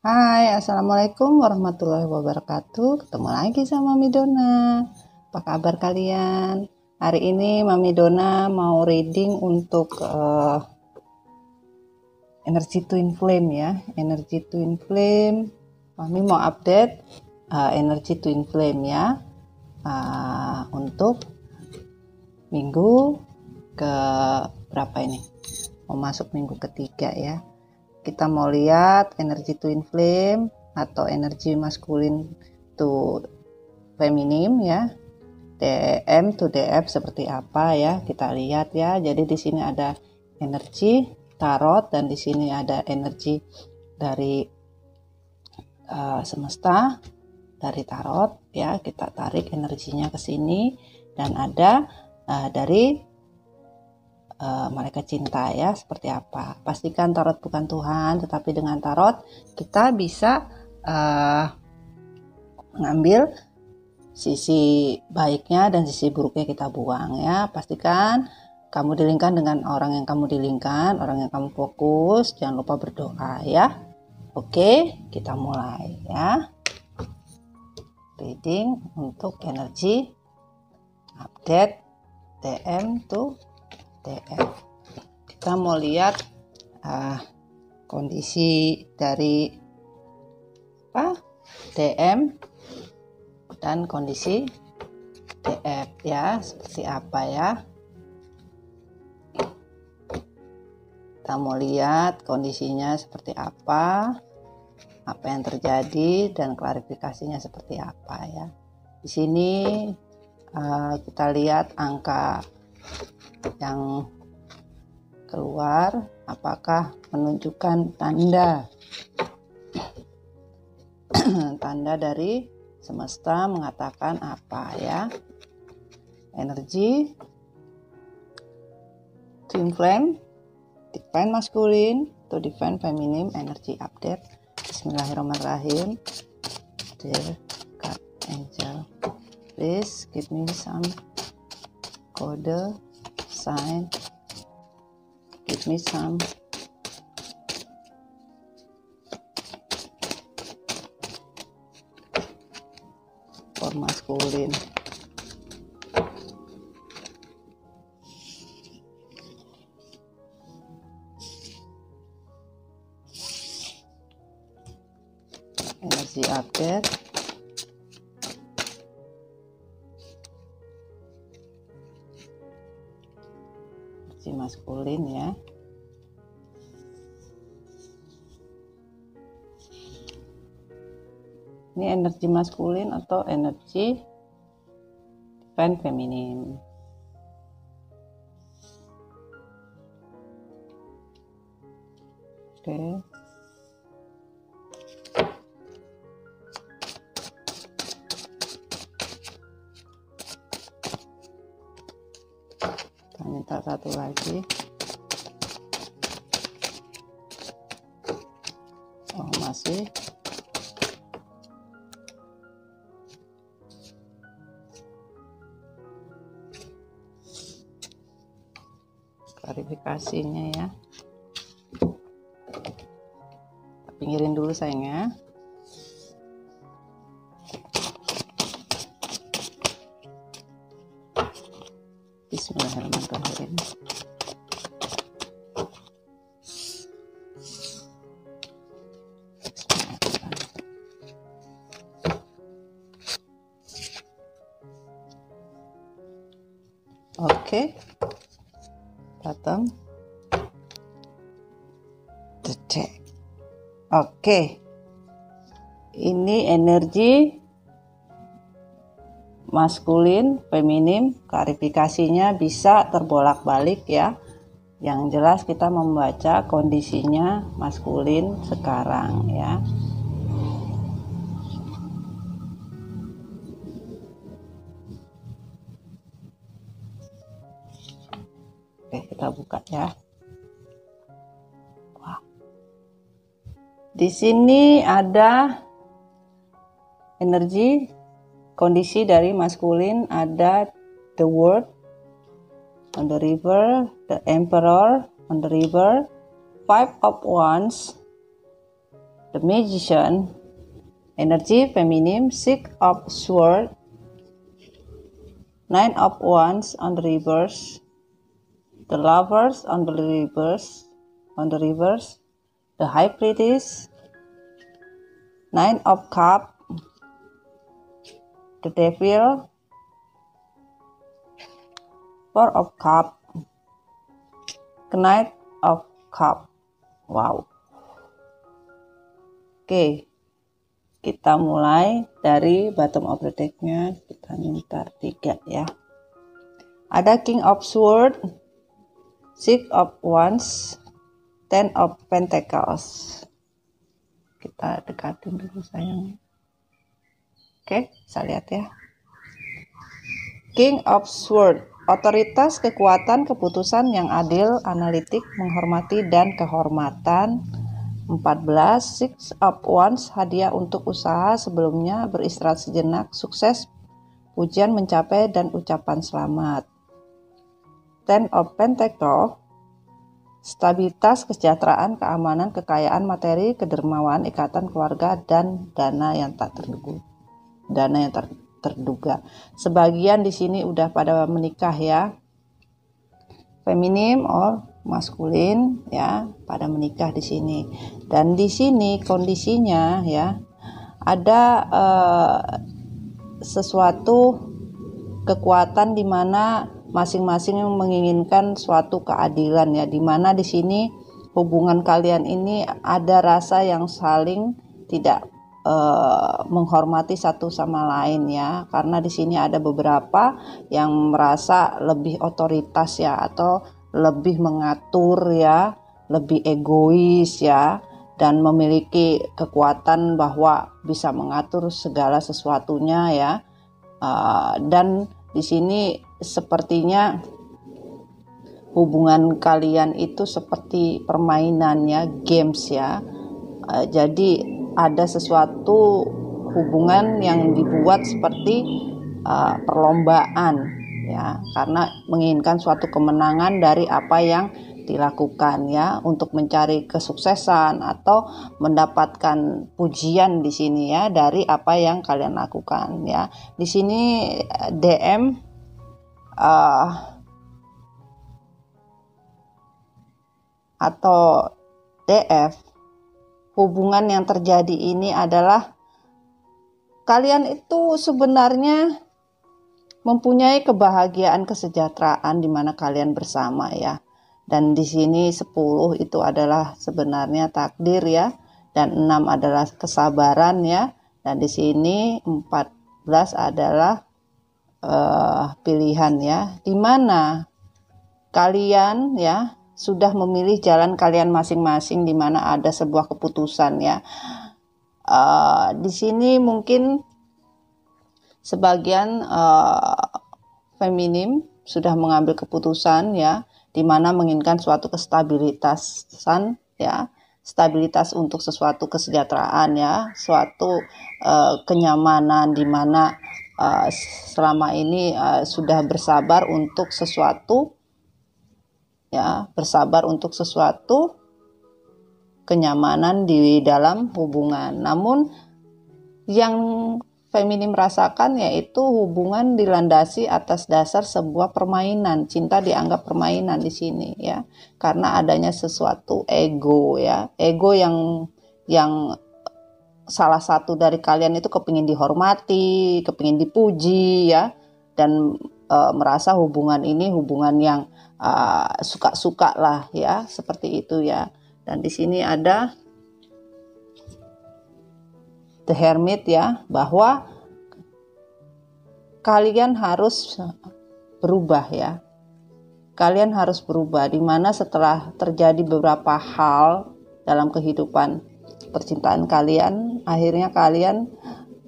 Hai, Assalamualaikum warahmatullahi wabarakatuh. Ketemu lagi sama Mami Dona. Apa kabar kalian? Hari ini Mami Dona mau reading untuk energi twin flame ya. Energi twin flame. Mami mau update energi twin flame ya. Untuk minggu ke berapa ini? Mau masuk minggu ketiga ya. Kita mau lihat energi twin flame atau energi maskulin to feminim ya, DM to DF seperti apa ya, kita lihat ya. Jadi di sini ada energi tarot dan di sini ada energi dari semesta dari tarot ya. Kita tarik energinya ke sini dan ada dari malaikat cinta ya, seperti apa. Pastikan tarot bukan Tuhan, tetapi dengan tarot kita bisa ngambil sisi baiknya dan sisi buruknya kita buang ya. Pastikan kamu dilingkan dengan orang yang kamu dilingkan, orang yang kamu fokus. Jangan lupa berdoa ya. Oke, kita mulai ya. Reading untuk energi update DM to DM. Kita mau lihat kondisi dari DM dan kondisi DF ya, seperti apa ya. Kita mau lihat kondisinya seperti apa yang terjadi dan klarifikasinya seperti apa ya. Di sini kita lihat angka yang keluar apakah menunjukkan tanda dari semesta mengatakan apa ya. Energi twin flame, divine masculine to divine feminine energy update. Bismillahirrahmanirrahim. Dear God angel, please give me some code sign, give me some for masculine. Energy update. Maskulin ya. Ini energi maskulin atau energi divine feminim. Oke. Minta satu lagi. Oh, masih. Klarifikasinya ya. Pinggirin dulu sayangnya. Bismillahirrahmanirrahim. Oke. Bottom. Oke. Ini energi maskulin, feminim, klarifikasinya bisa terbolak-balik ya. Yang jelas kita membaca kondisinya maskulin sekarang ya. Oke, kita buka ya. Wah. Di sini ada energi kondisi dari maskulin, ada the world on the river, the emperor on the river, 5 of wands, The Magician, energy feminim, Six of Swords, Nine of Wands on the reverse, the Lovers on the reverse, the High Priestess, Nine of Cups, the Devil, Four of Cups, Knight of Cups. Wow. Oke, kita mulai dari bottom of the deck-nya. Kita minta 3 ya. Ada King of Swords, Six of Wands, Ten of Pentacles. Kita dekatin dulu sayang. Oke, bisa lihat ya. King of Swords, otoritas, kekuatan, keputusan yang adil, analitik, menghormati, dan kehormatan. 14. Six of Wands, hadiah untuk usaha sebelumnya, beristirahat sejenak, sukses, pujian mencapai, dan ucapan selamat. Ten of Pentacles, stabilitas, kesejahteraan, keamanan, kekayaan materi, kedermawan, ikatan keluarga, dan dana yang tak terduga. Sebagian di sini udah pada menikah ya, feminim or maskulin ya, pada menikah di sini. Dan di sini kondisinya ya, ada sesuatu kekuatan di mana masing-masing menginginkan suatu keadilan ya, di mana di sini hubungan kalian ini ada rasa yang saling tidak menghormati satu sama lain ya, karena di sini ada beberapa yang merasa lebih otoritas ya, atau lebih mengatur ya, lebih egois ya, dan memiliki kekuatan bahwa bisa mengatur segala sesuatunya ya. Dan di sini sepertinya hubungan kalian itu seperti permainan ya, games ya. Jadi ada sesuatu hubungan yang dibuat seperti perlombaan ya, karena menginginkan suatu kemenangan dari apa yang dilakukan ya, untuk mencari kesuksesan atau mendapatkan pujian di sini ya dari apa yang kalian lakukan ya. Di sini DM atau DF, hubungan yang terjadi ini adalah kalian itu sebenarnya mempunyai kebahagiaan, kesejahteraan di mana kalian bersama ya. Dan di sini 10 itu adalah sebenarnya takdir ya, dan 6 adalah kesabaran ya, dan di sini 14 adalah pilihan ya, di mana kalian ya sudah memilih jalan kalian masing-masing, di mana ada sebuah keputusan ya. Di sini mungkin sebagian feminim sudah mengambil keputusan ya, di mana menginginkan suatu kestabilitasan ya, stabilitas untuk sesuatu kesejahteraan ya, suatu kenyamanan, di mana selama ini sudah bersabar untuk sesuatu ya, bersabar untuk sesuatu kenyamanan di dalam hubungan. Namun yang feminim merasakan yaitu hubungan dilandasi atas dasar sebuah permainan. Cinta dianggap permainan di sini ya, karena adanya sesuatu ego ya, ego yang salah satu dari kalian itu kepingin dihormati, kepingin dipuji ya, dan merasa hubungan ini hubungan yang suka-suka lah ya, seperti itu ya. Dan di sini ada The Hermit ya, bahwa kalian harus berubah ya. Kalian harus berubah, di mana setelah terjadi beberapa hal dalam kehidupan percintaan kalian, akhirnya kalian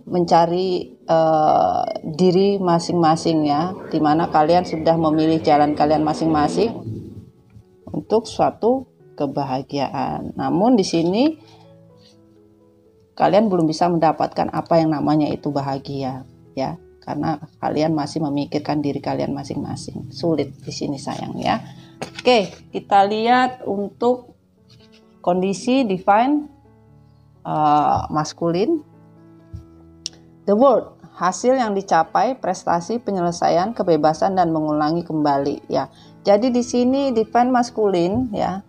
mencari diri masing-masing ya, di mana kalian sudah memilih jalan kalian masing-masing untuk suatu kebahagiaan. Namun di sini kalian belum bisa mendapatkan apa yang namanya itu bahagia ya, karena kalian masih memikirkan diri kalian masing-masing. Sulit di sini sayang ya. Oke, kita lihat untuk kondisi divine maskulin. The world, hasil yang dicapai, prestasi, penyelesaian, kebebasan dan mengulangi kembali ya. Jadi di sini define maskulin ya.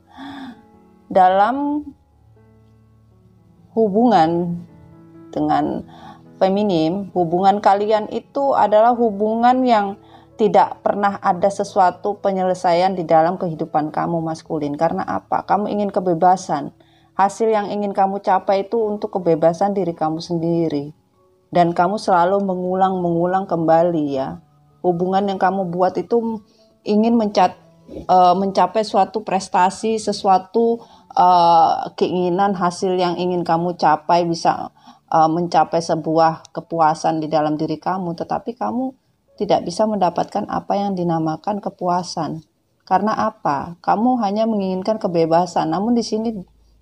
Dalam hubungan dengan feminim, hubungan kalian itu adalah hubungan yang tidak pernah ada sesuatu penyelesaian di dalam kehidupan kamu maskulin. Karena apa? Kamu ingin kebebasan. Hasil yang ingin kamu capai itu untuk kebebasan diri kamu sendiri. Dan kamu selalu mengulang kembali ya. Hubungan yang kamu buat itu ingin mencapai suatu prestasi, sesuatu keinginan, hasil yang ingin kamu capai, bisa mencapai sebuah kepuasan di dalam diri kamu. Tetapi kamu tidak bisa mendapatkan apa yang dinamakan kepuasan. Karena apa? Kamu hanya menginginkan kebebasan. Namun di sini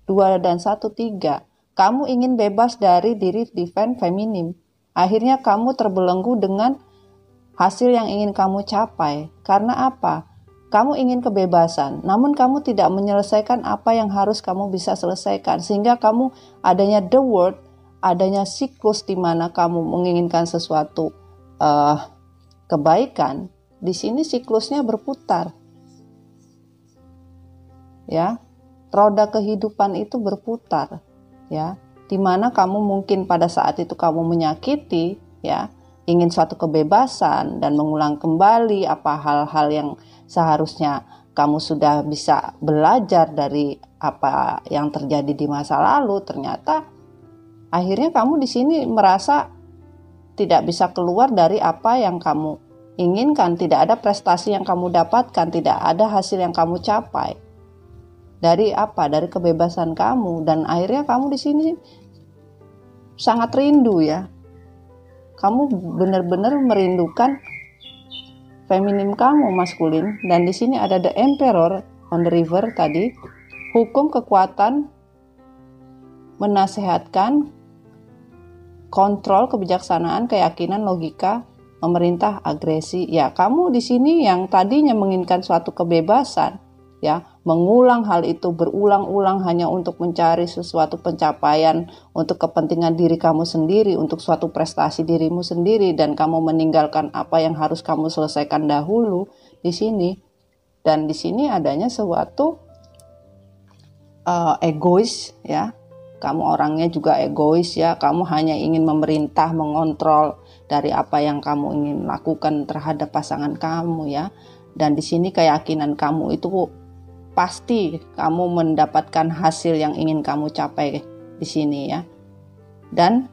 2 dan 1, 3. Kamu ingin bebas dari diri divine feminim. Akhirnya kamu terbelenggu dengan hasil yang ingin kamu capai. Karena apa? Kamu ingin kebebasan, namun kamu tidak menyelesaikan apa yang harus kamu bisa selesaikan. Sehingga kamu adanya the world, adanya siklus di mana kamu menginginkan sesuatu kebaikan. Di sini siklusnya berputar. Ya. Roda kehidupan itu berputar, ya. Di mana kamu mungkin pada saat itu kamu menyakiti, ya, ingin suatu kebebasan dan mengulang kembali apa hal-hal yang seharusnya kamu sudah bisa belajar dari apa yang terjadi di masa lalu. Ternyata akhirnya kamu di sini merasa tidak bisa keluar dari apa yang kamu inginkan, tidak ada prestasi yang kamu dapatkan, tidak ada hasil yang kamu capai. Dari apa? Dari kebebasan kamu. Dan akhirnya kamu di sini sangat rindu ya. Kamu benar-benar merindukan feminim kamu maskulin. Dan di sini ada the emperor on the river tadi. Hukum, kekuatan, menasehatkan, kontrol, kebijaksanaan, keyakinan, logika, memerintah, agresi. Ya, kamu di sini yang tadinya menginginkan suatu kebebasan, ya, mengulang hal itu berulang-ulang hanya untuk mencari sesuatu pencapaian untuk kepentingan diri kamu sendiri, untuk suatu prestasi dirimu sendiri, dan kamu meninggalkan apa yang harus kamu selesaikan dahulu di sini. Dan di sini adanya suatu egois ya. Kamu orangnya juga egois ya. Kamu hanya ingin memerintah, mengontrol dari apa yang kamu ingin lakukan terhadap pasangan kamu ya. Dan di sini keyakinan kamu itu pasti kamu mendapatkan hasil yang ingin kamu capai di sini ya. Dan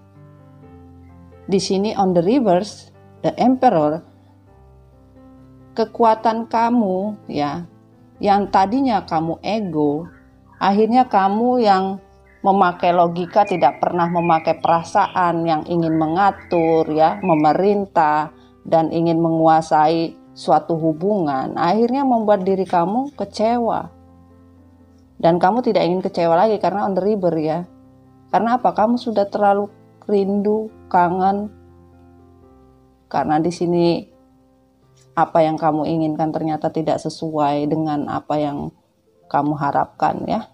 di sini on the reverse, the emperor, kekuatan kamu ya, yang tadinya kamu ego, akhirnya kamu yang memakai logika, tidak pernah memakai perasaan, yang ingin mengatur ya, memerintah dan ingin menguasai suatu hubungan, akhirnya membuat diri kamu kecewa. Dan kamu tidak ingin kecewa lagi karena on the river ya. Karena apa? Kamu sudah terlalu rindu, kangen. Karena di sini apa yang kamu inginkan ternyata tidak sesuai dengan apa yang kamu harapkan ya.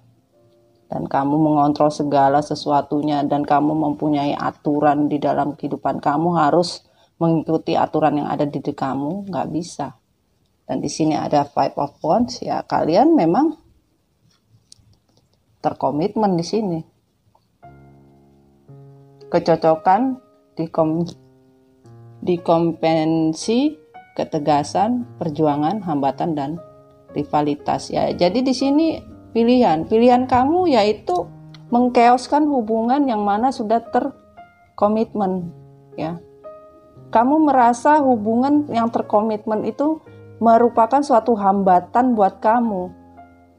Dan kamu mengontrol segala sesuatunya, dan kamu mempunyai aturan di dalam kehidupan kamu, harus mengikuti aturan yang ada di diri kamu, nggak bisa. Dan di sini ada Five of Wands ya, kalian memang terkomitmen di sini. Kecocokan, dikompensi, ketegasan, perjuangan, hambatan dan rivalitas ya. Jadi di sini pilihan kamu yaitu mengkeoskan hubungan yang mana sudah terkomitmen ya. Kamu merasa hubungan yang terkomitmen itu merupakan suatu hambatan buat kamu.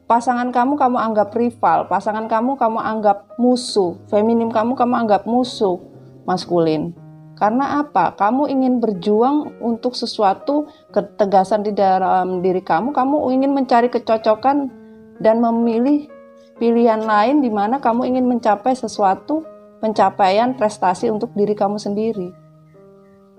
Pasangan kamu anggap rival, pasangan kamu anggap musuh, feminim kamu anggap musuh maskulin. Karena apa? Kamu ingin berjuang untuk sesuatu ketegasan di dalam diri kamu ingin mencari kecocokan dan memilih pilihan lain di mana kamu ingin mencapai sesuatu pencapaian prestasi untuk diri kamu sendiri.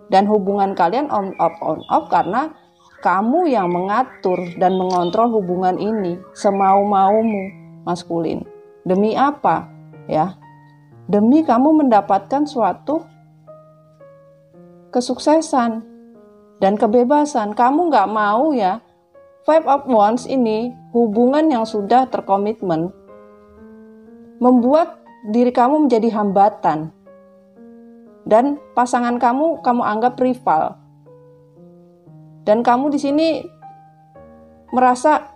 Dan hubungan kalian on off karena kamu yang mengatur dan mengontrol hubungan ini semau-maumu maskulin. Demi apa? Ya. demi kamu mendapatkan suatu kesuksesan dan kebebasan. Kamu nggak mau ya, Five of Wands ini hubungan yang sudah terkomitmen membuat diri kamu menjadi hambatan dan pasangan kamu anggap rival. Dan kamu di sini merasa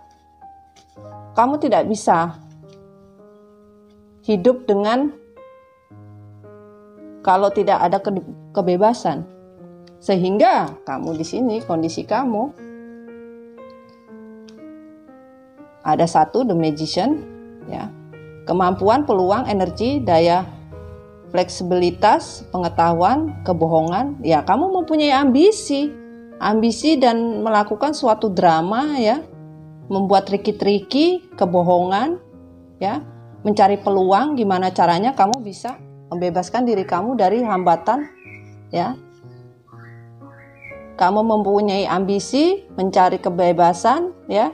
kamu tidak bisa hidup dengan kalau tidak ada kebebasan. Sehingga kamu di sini, kondisi kamu ada satu, the magician, ya. Kemampuan, peluang, energi, daya, fleksibilitas, pengetahuan, kebohongan. Ya, kamu mempunyai ambisi dan melakukan suatu drama, ya, membuat triki-triki, kebohongan, ya, mencari peluang gimana caranya kamu bisa membebaskan diri kamu dari hambatan, ya. Kamu mempunyai ambisi mencari kebebasan, ya,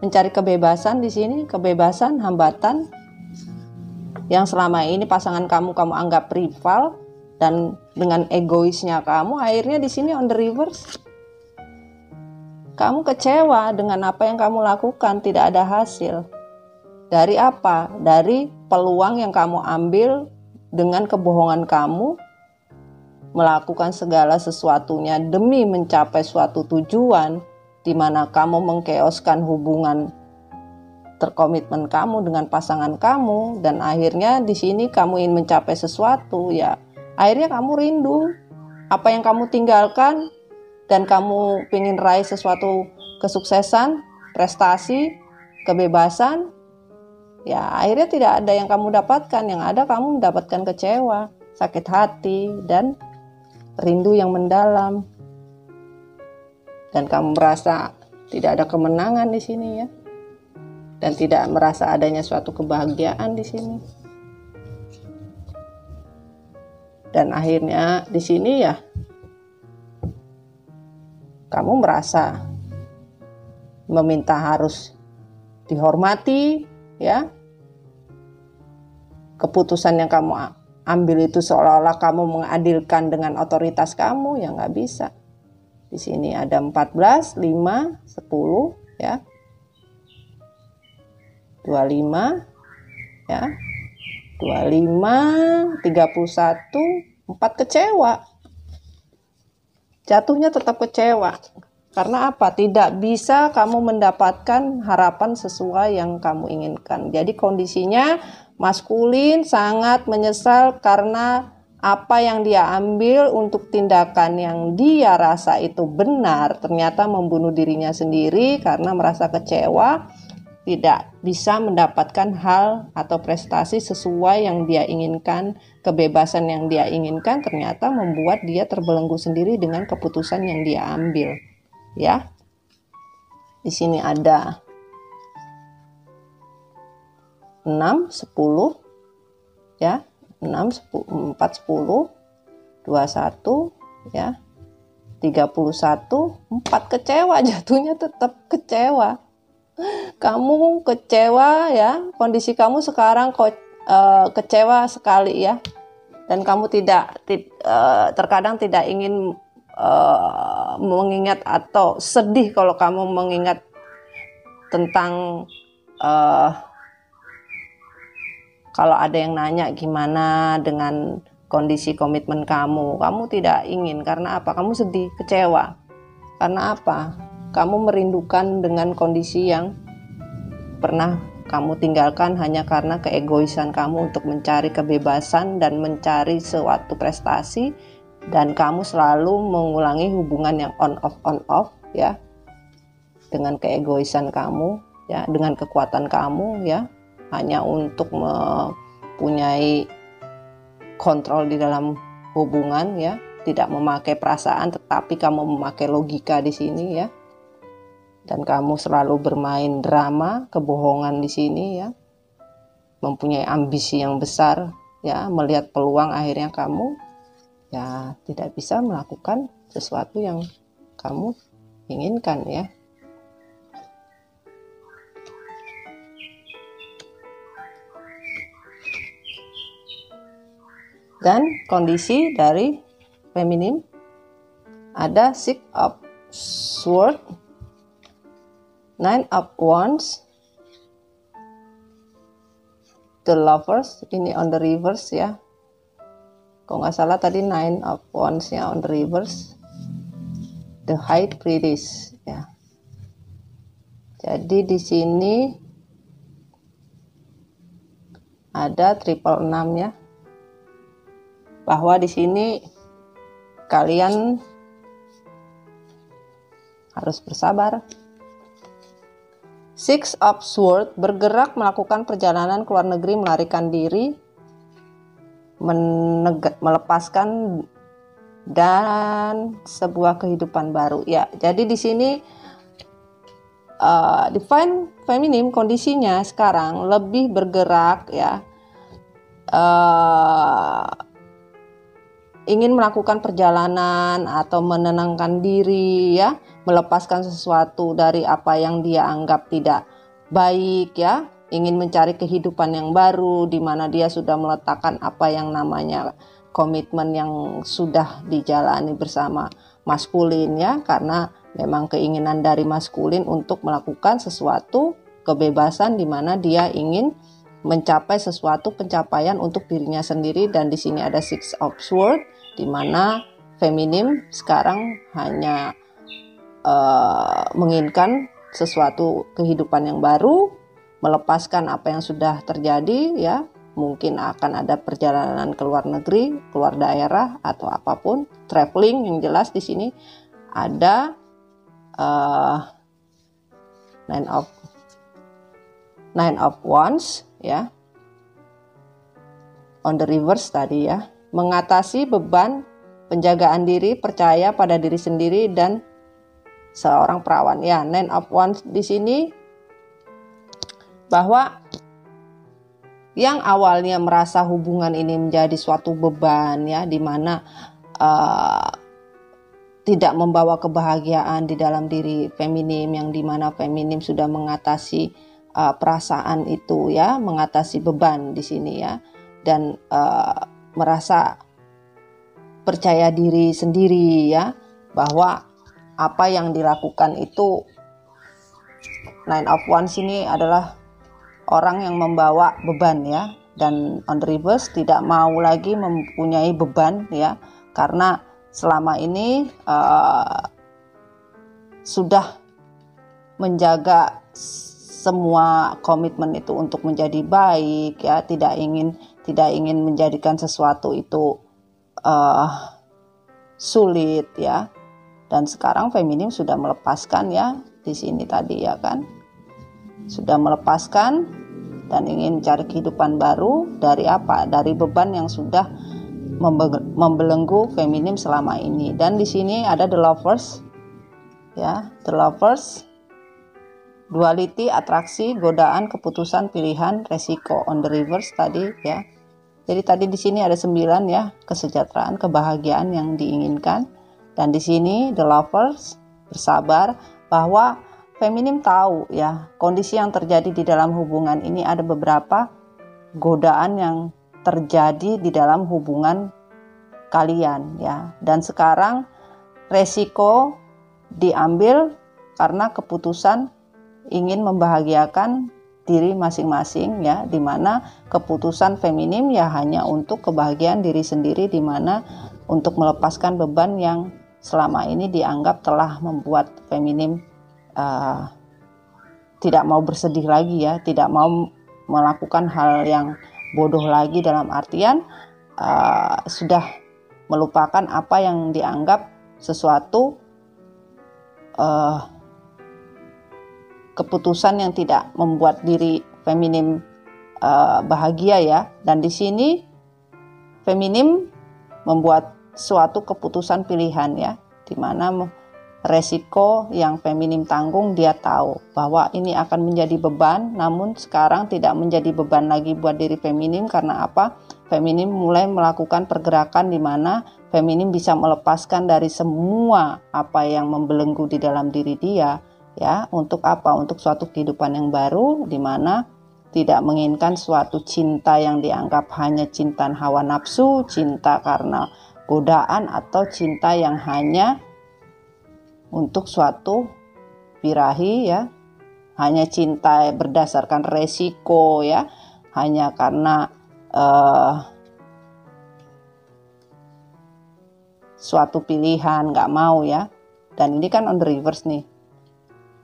mencari kebebasan di sini, kebebasan, hambatan yang selama ini pasangan kamu anggap rival, dan dengan egoisnya kamu akhirnya di sini on the reverse. Kamu kecewa dengan apa yang kamu lakukan, tidak ada hasil. Dari apa? Dari peluang yang kamu ambil dengan kebohongan kamu, melakukan segala sesuatunya demi mencapai suatu tujuan, di mana kamu mengkeoskan hubungan terkomitmen kamu dengan pasangan kamu, dan akhirnya di sini kamu ingin mencapai sesuatu, ya. Akhirnya kamu rindu apa yang kamu tinggalkan, dan kamu ingin raih sesuatu kesuksesan, prestasi, kebebasan, ya akhirnya tidak ada yang kamu dapatkan. Yang ada kamu mendapatkan kecewa, sakit hati, dan rindu yang mendalam. Dan kamu merasa tidak ada kemenangan di sini, ya. Dan tidak merasa adanya suatu kebahagiaan di sini. Dan akhirnya di sini ya kamu merasa meminta harus dihormati, ya. Keputusan yang kamu ambil itu seolah-olah kamu mengadilkan dengan otoritas kamu, ya nggak bisa. Di sini ada 14, 5, 10, ya. 25, ya. 25, 31, 4 kecewa. Jatuhnya tetap kecewa. Karena apa? Tidak bisa kamu mendapatkan harapan sesuai yang kamu inginkan. Jadi kondisinya maskulin sangat menyesal karena apa yang dia ambil untuk tindakan yang dia rasa itu benar, ternyata membunuh dirinya sendiri karena merasa kecewa, tidak bisa mendapatkan hal atau prestasi sesuai yang dia inginkan, kebebasan yang dia inginkan, ternyata membuat dia terbelenggu sendiri dengan keputusan yang dia ambil, ya. Di sini ada 6, 10, ya. 6, 10, 4, 10, 21, ya. 31, 4 kecewa, jatuhnya tetap kecewa. Kamu kecewa, ya, kondisi kamu sekarang kecewa sekali, ya, dan kamu terkadang tidak ingin mengingat atau sedih kalau kamu mengingat tentang kalau ada yang nanya gimana dengan kondisi komitmen kamu tidak ingin. Karena apa? Kamu sedih, kecewa. Karena apa? Kamu merindukan dengan kondisi yang pernah kamu tinggalkan hanya karena keegoisan kamu untuk mencari kebebasan dan mencari suatu prestasi, dan kamu selalu mengulangi hubungan yang on off, ya, dengan keegoisan kamu, ya, dengan kekuatan kamu, ya, hanya untuk mempunyai kontrol di dalam hubungan, ya, tidak memakai perasaan tetapi kamu memakai logika di sini, ya. Dan kamu selalu bermain drama, kebohongan di sini, ya. Mempunyai ambisi yang besar, ya, melihat peluang, akhirnya kamu ya tidak bisa melakukan sesuatu yang kamu inginkan, ya. Dan kondisi dari feminim ada Six of Swords, Nine of Wands, The Lovers, ini on the reverse ya. Kalau nggak salah tadi Nine of Wands ya on the reverse, The High Priestess ya. Jadi di sini ada triple 6 ya. Bahwa di sini kalian harus bersabar. Six of Swords bergerak melakukan perjalanan ke luar negeri, melarikan diri, melepaskan dan sebuah kehidupan baru ya. Jadi di sini divine feminim kondisinya sekarang lebih bergerak ya, ingin melakukan perjalanan atau menenangkan diri ya, melepaskan sesuatu dari apa yang dia anggap tidak baik ya, ingin mencari kehidupan yang baru di mana dia sudah meletakkan apa yang namanya komitmen yang sudah dijalani bersama maskulin ya, karena memang keinginan dari maskulin untuk melakukan sesuatu kebebasan di mana dia ingin mencapai sesuatu pencapaian untuk dirinya sendiri. Dan di sini ada Six of Swords di mana feminim sekarang hanya menginginkan sesuatu kehidupan yang baru, melepaskan apa yang sudah terjadi ya, mungkin akan ada perjalanan ke luar negeri, keluar daerah atau apapun, traveling. Yang jelas di sini ada Nine of Wands ya, on the reverse tadi ya, mengatasi beban, penjagaan diri, percaya pada diri sendiri dan seorang perawan ya. Nine of Wands di sini bahwa yang awalnya merasa hubungan ini menjadi suatu beban ya, di mana tidak membawa kebahagiaan di dalam diri feminim, yang dimana feminim sudah mengatasi perasaan itu ya, mengatasi beban di sini ya, dan merasa percaya diri sendiri ya, bahwa apa yang dilakukan itu. Nine of Wands ini adalah orang yang membawa beban ya, dan on the reverse tidak mau lagi mempunyai beban ya, karena selama ini sudah menjaga semua komitmen itu untuk menjadi baik ya, tidak ingin menjadikan sesuatu itu sulit ya. Dan sekarang feminim sudah melepaskan ya, di sini tadi ya kan, sudah melepaskan dan ingin cari kehidupan baru dari apa? Dari beban yang sudah membelenggu feminim selama ini. Dan di sini ada The Lovers ya, The Lovers, duality, atraksi, godaan, keputusan, pilihan, resiko on the reverse tadi ya. Jadi tadi di sini ada 9 ya, kesejahteraan, kebahagiaan yang diinginkan. Dan di sini The Lovers bersabar, bahwa feminim tahu ya, kondisi yang terjadi di dalam hubungan ini ada beberapa godaan yang terjadi di dalam hubungan kalian ya. Dan sekarang resiko diambil karena keputusan ingin membahagiakan diri masing-masing ya, dimana keputusan feminim ya hanya untuk kebahagiaan diri sendiri, dimana untuk melepaskan beban yang selama ini dianggap telah membuat feminim tidak mau bersedih lagi ya, tidak mau melakukan hal yang bodoh lagi, dalam artian sudah melupakan apa yang dianggap sesuatu keputusan yang tidak membuat diri feminim bahagia ya. Dan di sini feminim membuat suatu keputusan pilihan ya, di mana resiko yang feminim tanggung, dia tahu bahwa ini akan menjadi beban, namun sekarang tidak menjadi beban lagi buat diri feminim. Karena apa? Feminim mulai melakukan pergerakan di mana feminim bisa melepaskan dari semua apa yang membelenggu di dalam diri dia ya. Untuk apa? Untuk suatu kehidupan yang baru, di mana tidak menginginkan suatu cinta yang dianggap hanya cinta hawa nafsu, cinta karena godaan, atau cinta yang hanya untuk suatu birahi ya, hanya cinta berdasarkan resiko ya, hanya karena suatu pilihan, nggak mau ya. Dan ini kan on the reverse nih.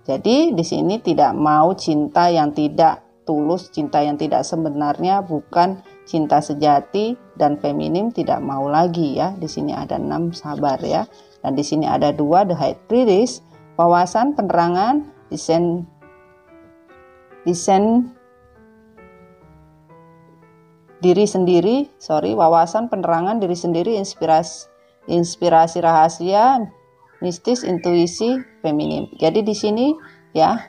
Jadi di sini tidak mau cinta yang tidak tulus, cinta yang tidak sebenarnya, bukan cinta sejati, dan feminim tidak mau lagi ya. Di sini ada 6 sabar ya. Dan di sini ada 2 the high priest, wawasan penerangan, desain diri sendiri, wawasan penerangan diri sendiri, inspirasi rahasia, mistis, intuisi, feminim. Jadi di sini ya,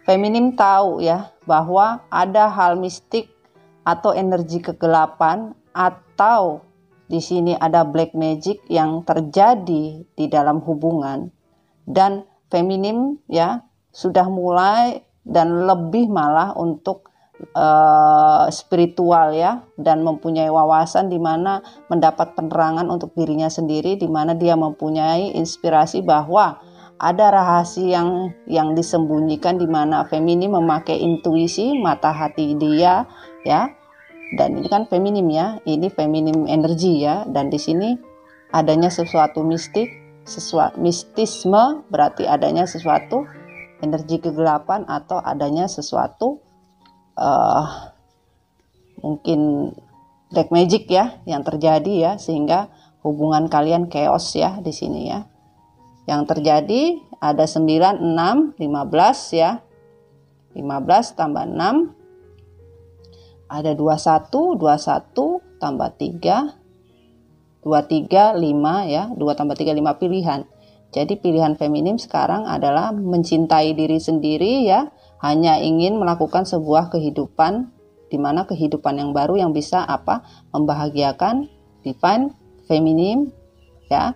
feminim tahu ya bahwa ada hal mistik atau energi kegelapan, atau di sini ada black magic yang terjadi di dalam hubungan, dan feminim ya sudah mulai dan lebih malah untuk spiritual ya, dan mempunyai wawasan di mana mendapat penerangan untuk dirinya sendiri, di mana dia mempunyai inspirasi bahwa ada rahasia yang disembunyikan, di mana feminim memakai intuisi, mata hati dia ya. Dan ini kan feminim ya, ini feminim energi ya, dan di sini adanya sesuatu mistik, sesuatu mistisme, berarti adanya sesuatu energi kegelapan, atau adanya sesuatu mungkin black magic ya yang terjadi ya, sehingga hubungan kalian chaos ya di sini ya. Yang terjadi ada 9, 6, 15 ya. 15 tambah 6 ada 21, 21 tambah 3, 23, 5 ya. 2 tambah 3, 5 pilihan. Jadi pilihan feminim sekarang adalah mencintai diri sendiri ya, hanya ingin melakukan sebuah kehidupan, di mana kehidupan yang baru yang bisa membahagiakan divine feminim ya.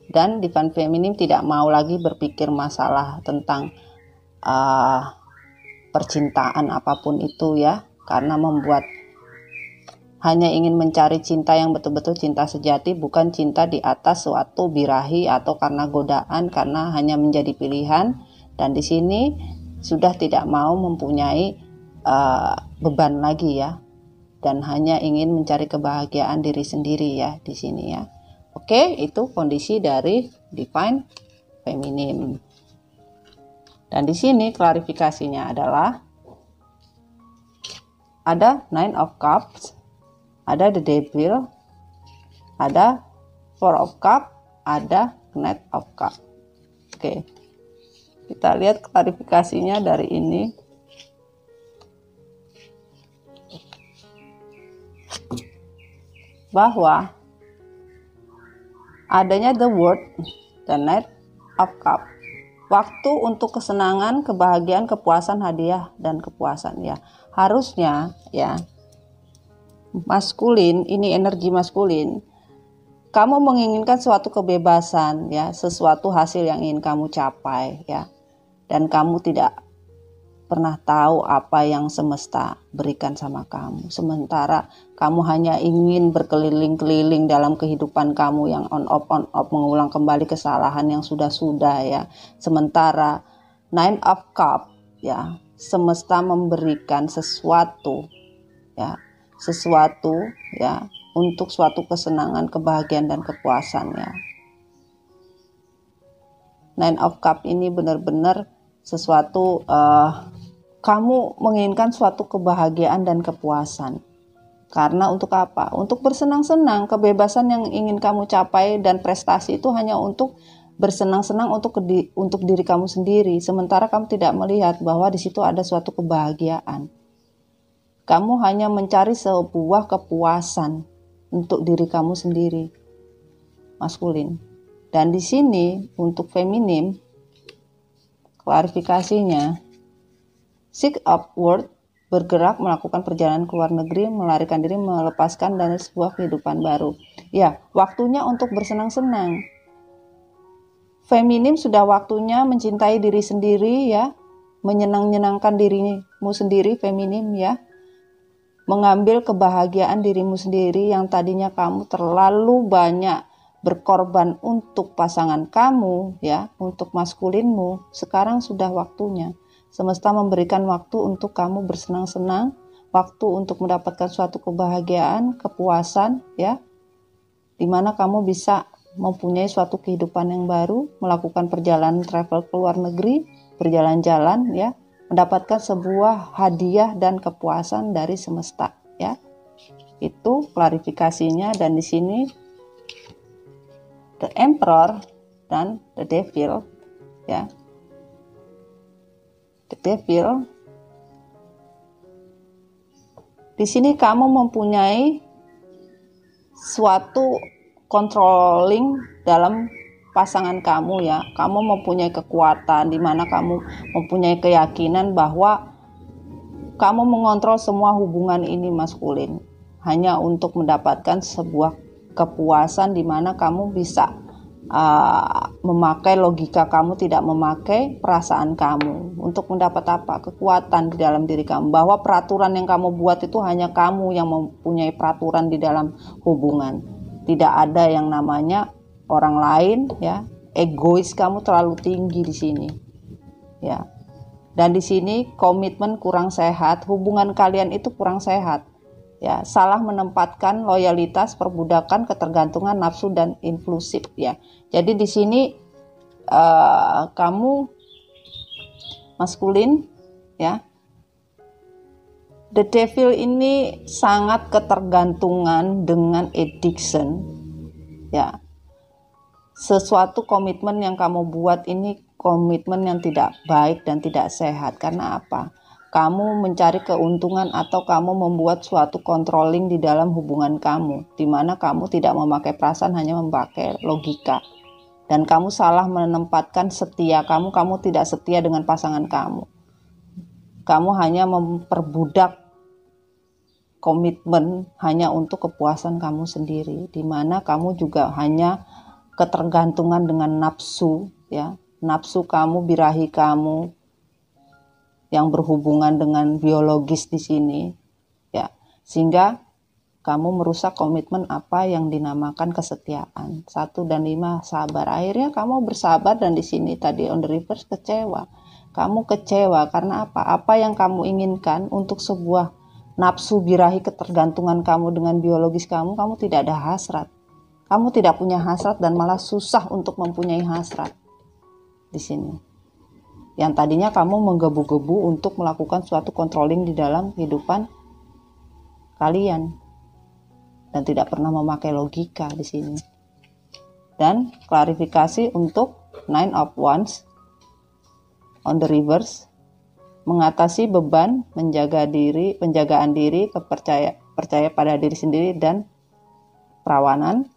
Dan divine feminim tidak mau lagi berpikir masalah tentang percintaan apapun itu ya, karena hanya ingin mencari cinta yang betul-betul cinta sejati, bukan cinta di atas suatu birahi atau karena godaan, karena hanya menjadi pilihan. Dan di sini sudah tidak mau mempunyai beban lagi ya, dan hanya ingin mencari kebahagiaan diri sendiri ya di sini ya. Oke, itu kondisi dari divine feminim. Dan di sini klarifikasinya adalah ada 9 of Cups, ada the Devil, ada 4 of Cups, ada Knight of Cups. Oke. Kita lihat klarifikasinya dari ini. Bahwa adanya the World, the Knight of Cups. Waktu untuk kesenangan, kebahagiaan, kepuasan, hadiah, dan kepuasan ya. Harusnya ya, maskulin, ini energi maskulin. Kamu menginginkan suatu kebebasan ya, sesuatu hasil yang ingin kamu capai ya. Dan kamu tidak pernah tahu apa yang semesta berikan sama kamu. Sementara kamu hanya ingin berkeliling-keliling dalam kehidupan kamu yang on off, mengulang kembali kesalahan yang sudah-sudah ya. Sementara 9 of Cups ya, semesta memberikan sesuatu ya, untuk suatu kesenangan, kebahagiaan, dan kepuasan ya. 9 of Cups ini benar-benar sesuatu, kamu menginginkan suatu kebahagiaan dan kepuasan. Karena untuk apa? Untuk bersenang-senang. Kebebasan yang ingin kamu capai dan prestasi itu hanya untuk bersenang-senang untuk diri kamu sendiri. Sementara kamu tidak melihat bahwa di situ ada suatu kebahagiaan. Kamu hanya mencari sebuah kepuasan untuk diri kamu sendiri, maskulin. Dan di sini untuk feminim, klarifikasinya, seek upward, bergerak, melakukan perjalanan ke luar negeri, melarikan diri, melepaskan dari sebuah kehidupan baru. Ya, waktunya untuk bersenang-senang. Feminim sudah waktunya mencintai diri sendiri ya, menyenangkan dirimu sendiri, feminim ya. Mengambil kebahagiaan dirimu sendiri yang tadinya kamu terlalu banyak berkorban untuk pasangan kamu ya, untuk maskulinmu. Sekarang sudah waktunya. Semesta memberikan waktu untuk kamu bersenang-senang, waktu untuk mendapatkan suatu kebahagiaan, kepuasan ya, dimana kamu bisa mempunyai suatu kehidupan yang baru, melakukan perjalanan travel ke luar negeri, berjalan-jalan ya, mendapatkan sebuah hadiah dan kepuasan dari semesta ya. Itu klarifikasinya. Dan di sini the Emperor dan the Devil ya. The Devil, di sini kamu mempunyai suatu controlling dalam pasangan kamu ya. Kamu mempunyai kekuatan di mana kamu mempunyai keyakinan bahwa kamu mengontrol semua hubungan ini maskulin hanya untuk mendapatkan sebuah kepuasan di mana kamu bisa memakai logika kamu, tidak memakai perasaan kamu untuk mendapat apa? Kekuatan di dalam diri kamu, bahwa peraturan yang kamu buat itu hanya kamu yang mempunyai peraturan di dalam hubungan. Tidak ada yang namanya orang lain ya. Egois kamu terlalu tinggi di sini ya. Dan di sini komitmen kurang sehat, hubungan kalian itu kurang sehat ya. Salah menempatkan loyalitas, perbudakan, ketergantungan, nafsu dan inklusif ya. Jadi di sini kamu maskulin ya, the devil ini sangat ketergantungan dengan addiction ya. Sesuatu komitmen yang kamu buat ini komitmen yang tidak baik dan tidak sehat. Karena apa? Kamu mencari keuntungan atau kamu membuat suatu controlling di dalam hubungan kamu, di mana kamu tidak memakai perasaan, hanya memakai logika. Dan kamu salah menempatkan setia kamu tidak setia dengan pasangan kamu. Kamu hanya memperbudak komitmen hanya untuk kepuasan kamu sendiri, di mana kamu juga hanya ketergantungan dengan nafsu ya, nafsu kamu, birahi kamu yang berhubungan dengan biologis di sini ya, sehingga kamu merusak komitmen apa yang dinamakan kesetiaan. 1 dan 5 sabar. Akhirnya kamu bersabar, dan di sini tadi on the reverse kecewa. Kamu kecewa karena apa? Apa yang kamu inginkan untuk sebuah nafsu birahi ketergantungan kamu dengan biologis kamu tidak ada hasrat. Kamu tidak punya hasrat dan malah susah untuk mempunyai hasrat di sini. Yang tadinya kamu menggebu-gebu untuk melakukan suatu controlling di dalam kehidupan kalian dan tidak pernah memakai logika di sini. Dan klarifikasi untuk 9 of Wands on the reverse, mengatasi beban, penjagaan diri, percaya pada diri sendiri dan perawanan.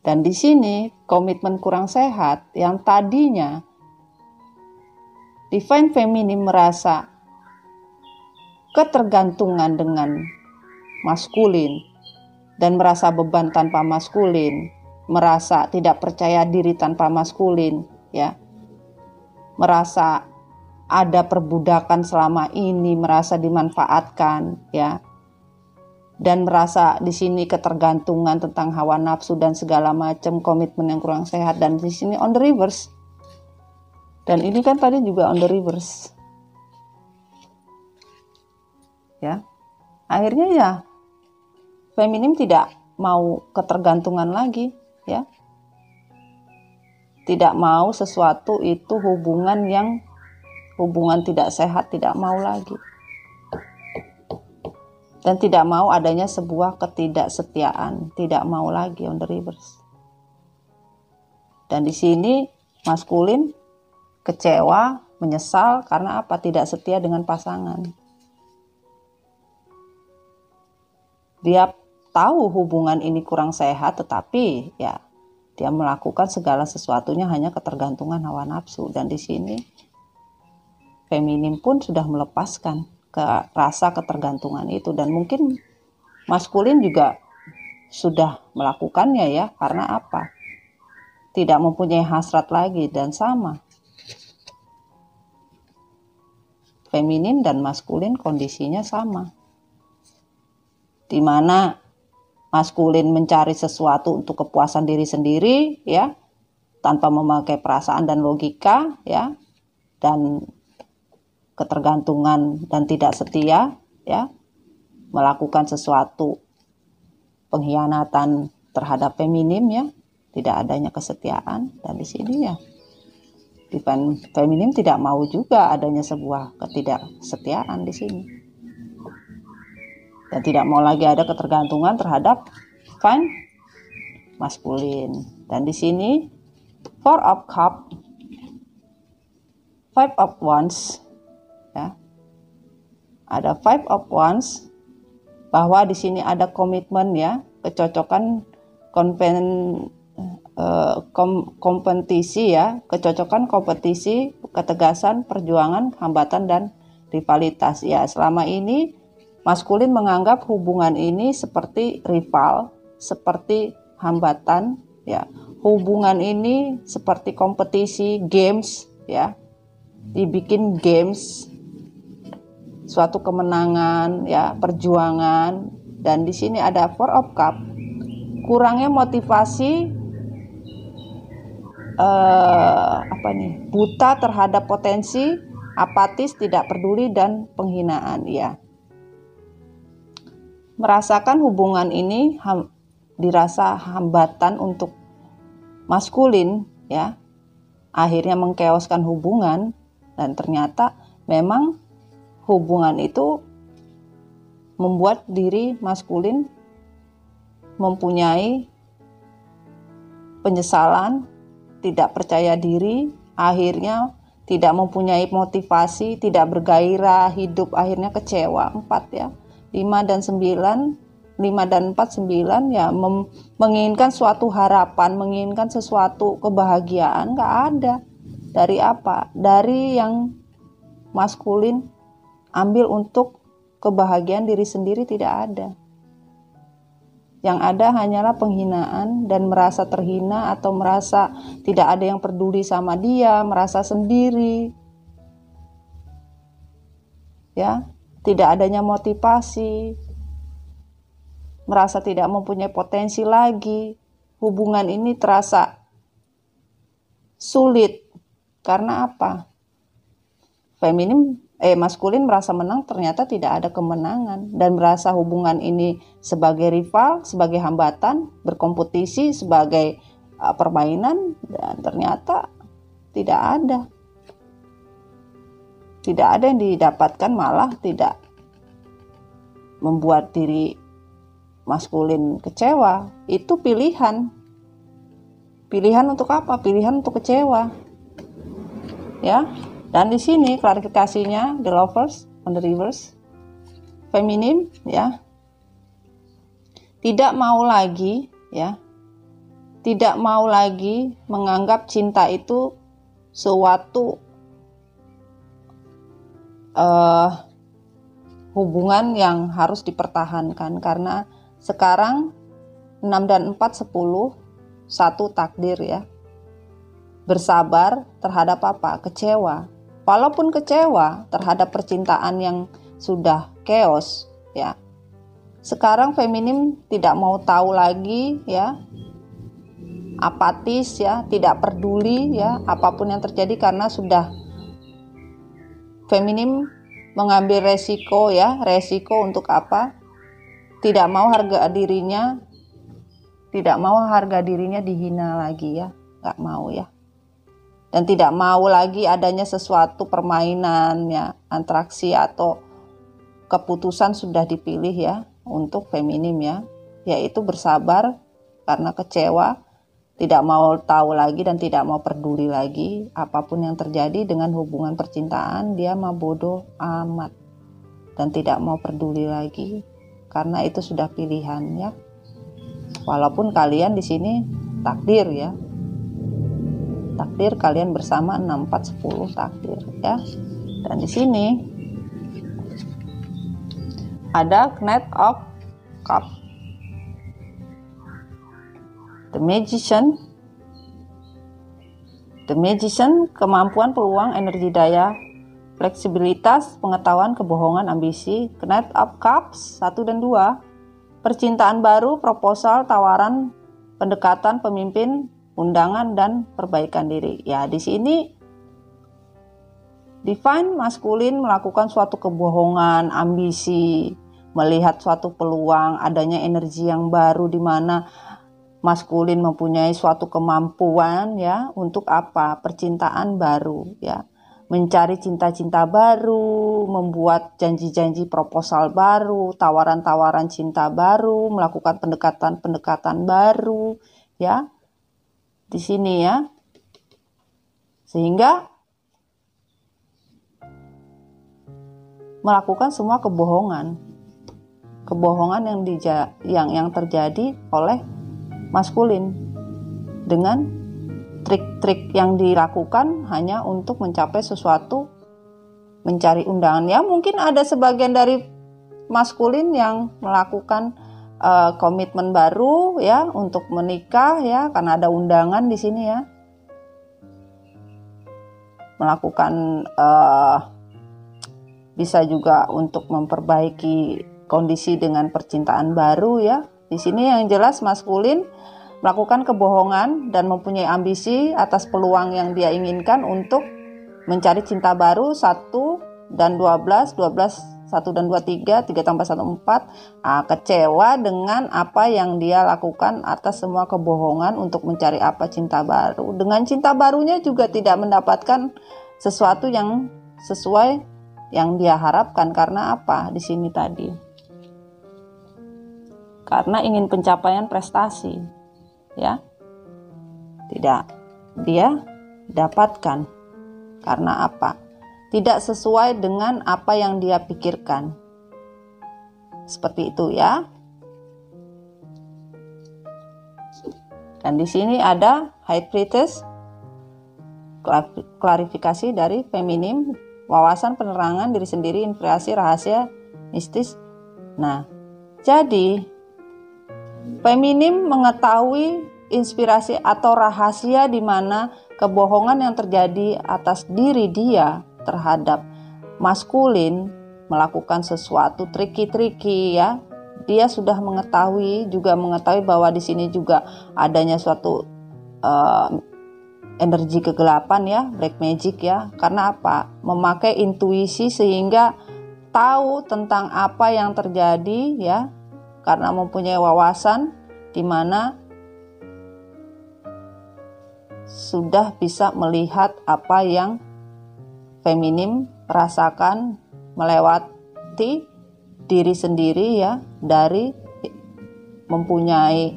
Dan di sini komitmen kurang sehat yang tadinya Divine Feminine merasa ketergantungan dengan maskulin dan merasa beban tanpa maskulin, merasa tidak percaya diri tanpa maskulin ya. Merasa ada perbudakan selama ini, merasa dimanfaatkan ya. Dan merasa di sini ketergantungan tentang hawa nafsu dan segala macam komitmen yang kurang sehat. Dan di sini on the reverse. Dan ini kan tadi juga on the reverse. Ya. Akhirnya ya feminim tidak mau ketergantungan lagi, ya. Tidak mau sesuatu itu hubungan tidak sehat, tidak mau lagi. Dan tidak mau adanya sebuah ketidaksetiaan, tidak mau lagi on the reverse. Dan di sini maskulin kecewa, menyesal karena apa? Tidak setia dengan pasangan. Dia tahu hubungan ini kurang sehat, tetapi ya dia melakukan segala sesuatunya hanya ketergantungan hawa nafsu. Dan di sini feminim pun sudah melepaskan ke rasa ketergantungan itu, dan mungkin maskulin juga sudah melakukannya ya, karena apa? Tidak mempunyai hasrat lagi. Dan sama, feminin dan maskulin kondisinya sama. Di mana maskulin mencari sesuatu untuk kepuasan diri sendiri ya, tanpa memakai perasaan dan logika ya, dan ketergantungan dan tidak setia ya, melakukan sesuatu pengkhianatan terhadap feminim ya, tidak adanya kesetiaan. Dan di sini ya feminim tidak mau juga adanya sebuah ketidaksetiaan di sini. Dan tidak mau lagi ada ketergantungan terhadap fine maskulin. Dan di sini Four of Cup, Five of Wands ya. Ada Five of Wands, bahwa di sini ada komitmen ya, kecocokan kompetisi ya, kecocokan kompetisi, ketegasan, perjuangan, hambatan dan rivalitas ya. Selama ini maskulin menganggap hubungan ini seperti rival, seperti hambatan ya. Hubungan ini seperti kompetisi, games ya. Dibikin games, suatu kemenangan ya, perjuangan. Dan di sini ada Four of Cup. Kurangnya motivasi, buta terhadap potensi, apatis, tidak peduli, dan penghinaan ya. Merasakan hubungan ini dirasa hambatan untuk maskulin ya, akhirnya mengkeoskan hubungan. Dan ternyata memang hubungan itu membuat diri maskulin mempunyai penyesalan, tidak percaya diri, akhirnya tidak mempunyai motivasi, tidak bergairah hidup, akhirnya kecewa. 4 ya, 5 dan 4, 9 ya, menginginkan suatu harapan, menginginkan sesuatu kebahagiaan, nggak ada. Dari apa? Dari yang maskulin ambil untuk kebahagiaan diri sendiri, tidak ada. Yang ada hanyalah penghinaan dan merasa terhina atau merasa tidak ada yang peduli sama dia, merasa sendiri. Ya, tidak adanya motivasi, merasa tidak mempunyai potensi lagi. Hubungan ini terasa sulit. Karena apa? Maskulin merasa menang, ternyata tidak ada kemenangan, dan merasa hubungan ini sebagai rival, sebagai hambatan, berkompetisi, sebagai permainan, dan ternyata tidak ada. Tidak ada yang didapatkan, malah tidak membuat diri maskulin kecewa. Itu pilihan. Pilihan untuk apa? Pilihan untuk kecewa. Ya. Dan di sini klarifikasinya, the lovers on the reverse, feminim ya, tidak mau lagi ya, tidak mau lagi menganggap cinta itu suatu hubungan yang harus dipertahankan, karena sekarang 6 dan 4, 10, 1 takdir ya. Bersabar terhadap apa? Kecewa. Walaupun kecewa terhadap percintaan yang sudah chaos ya. Sekarang feminim tidak mau tahu lagi ya. Apatis ya, tidak peduli ya apapun yang terjadi, karena sudah feminim mengambil resiko ya. Resiko untuk apa? Tidak mau harga dirinya dihina lagi ya. Enggak mau ya. Dan tidak mau lagi adanya sesuatu permainan ya, antraksi atau keputusan sudah dipilih ya untuk feminim ya, yaitu bersabar karena kecewa, tidak mau tahu lagi dan tidak mau peduli lagi apapun yang terjadi dengan hubungan percintaan. Dia mah bodoh amat dan tidak mau peduli lagi karena itu sudah pilihan ya. Walaupun kalian di sini takdir ya. Takdir kalian bersama 6, 4, 10 takdir ya. Dan di sini ada Knight of Cup, The Magician, kemampuan, peluang, energi, daya, fleksibilitas, pengetahuan, kebohongan, ambisi. Knight of Cups 1 dan 2. Percintaan baru, proposal, tawaran, pendekatan, pemimpin, undangan, dan perbaikan diri. Ya, di sini divine maskulin melakukan suatu kebohongan, ambisi, melihat suatu peluang, adanya energi yang baru di mana maskulin mempunyai suatu kemampuan ya untuk apa? Percintaan baru ya. Mencari cinta-cinta baru, membuat janji-janji proposal baru, tawaran-tawaran cinta baru, melakukan pendekatan-pendekatan baru ya. Di sini ya. Sehingga melakukan semua kebohongan. Kebohongan yang terjadi oleh maskulin dengan trik-trik yang dilakukan hanya untuk mencapai sesuatu, mencari undangan. Ya, mungkin ada sebagian dari maskulin yang melakukan komitmen baru ya untuk menikah ya karena ada undangan di sini ya. Melakukan bisa juga untuk memperbaiki kondisi dengan percintaan baru ya. Di sini yang jelas maskulin melakukan kebohongan dan mempunyai ambisi atas peluang yang dia inginkan untuk mencari cinta baru 1 dan 12, 1 dan 2, 3 tambah 1, 4. Kecewa dengan apa yang dia lakukan atas semua kebohongan untuk mencari apa cinta baru. Dengan cinta barunya juga tidak mendapatkan sesuatu yang sesuai yang dia harapkan. Karena apa? Di sini tadi. Karena ingin pencapaian prestasi. Ya. Tidak dia dapatkan. Karena apa? Tidak sesuai dengan apa yang dia pikirkan. Seperti itu ya. Dan di sini ada High Priestess, klarifikasi dari feminim, wawasan penerangan diri sendiri, inspirasi, rahasia, mistis. Nah, jadi feminim mengetahui inspirasi atau rahasia di mana kebohongan yang terjadi atas diri dia terhadap maskulin melakukan sesuatu triki-triki ya. Dia sudah mengetahui bahwa di sini juga adanya suatu energi kegelapan ya, black magic ya. Karena apa? Memakai intuisi sehingga tahu tentang apa yang terjadi ya. Karena mempunyai wawasan di mana sudah bisa melihat apa yang feminim rasakan melewati diri sendiri ya, dari mempunyai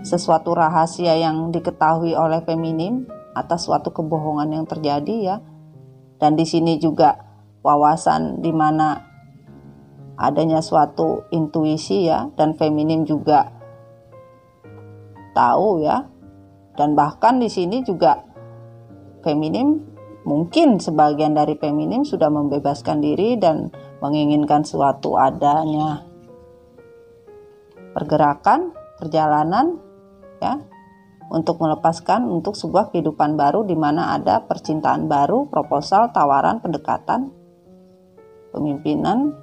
sesuatu rahasia yang diketahui oleh feminim atas suatu kebohongan yang terjadi ya. Dan di sini juga wawasan di mana adanya suatu intuisi ya, dan feminim juga tahu ya. Dan bahkan di sini juga feminim, mungkin sebagian dari feminim sudah membebaskan diri dan menginginkan suatu adanya pergerakan, perjalanan ya, untuk melepaskan untuk sebuah kehidupan baru di mana ada percintaan baru, proposal, tawaran, pendekatan, pemimpinan.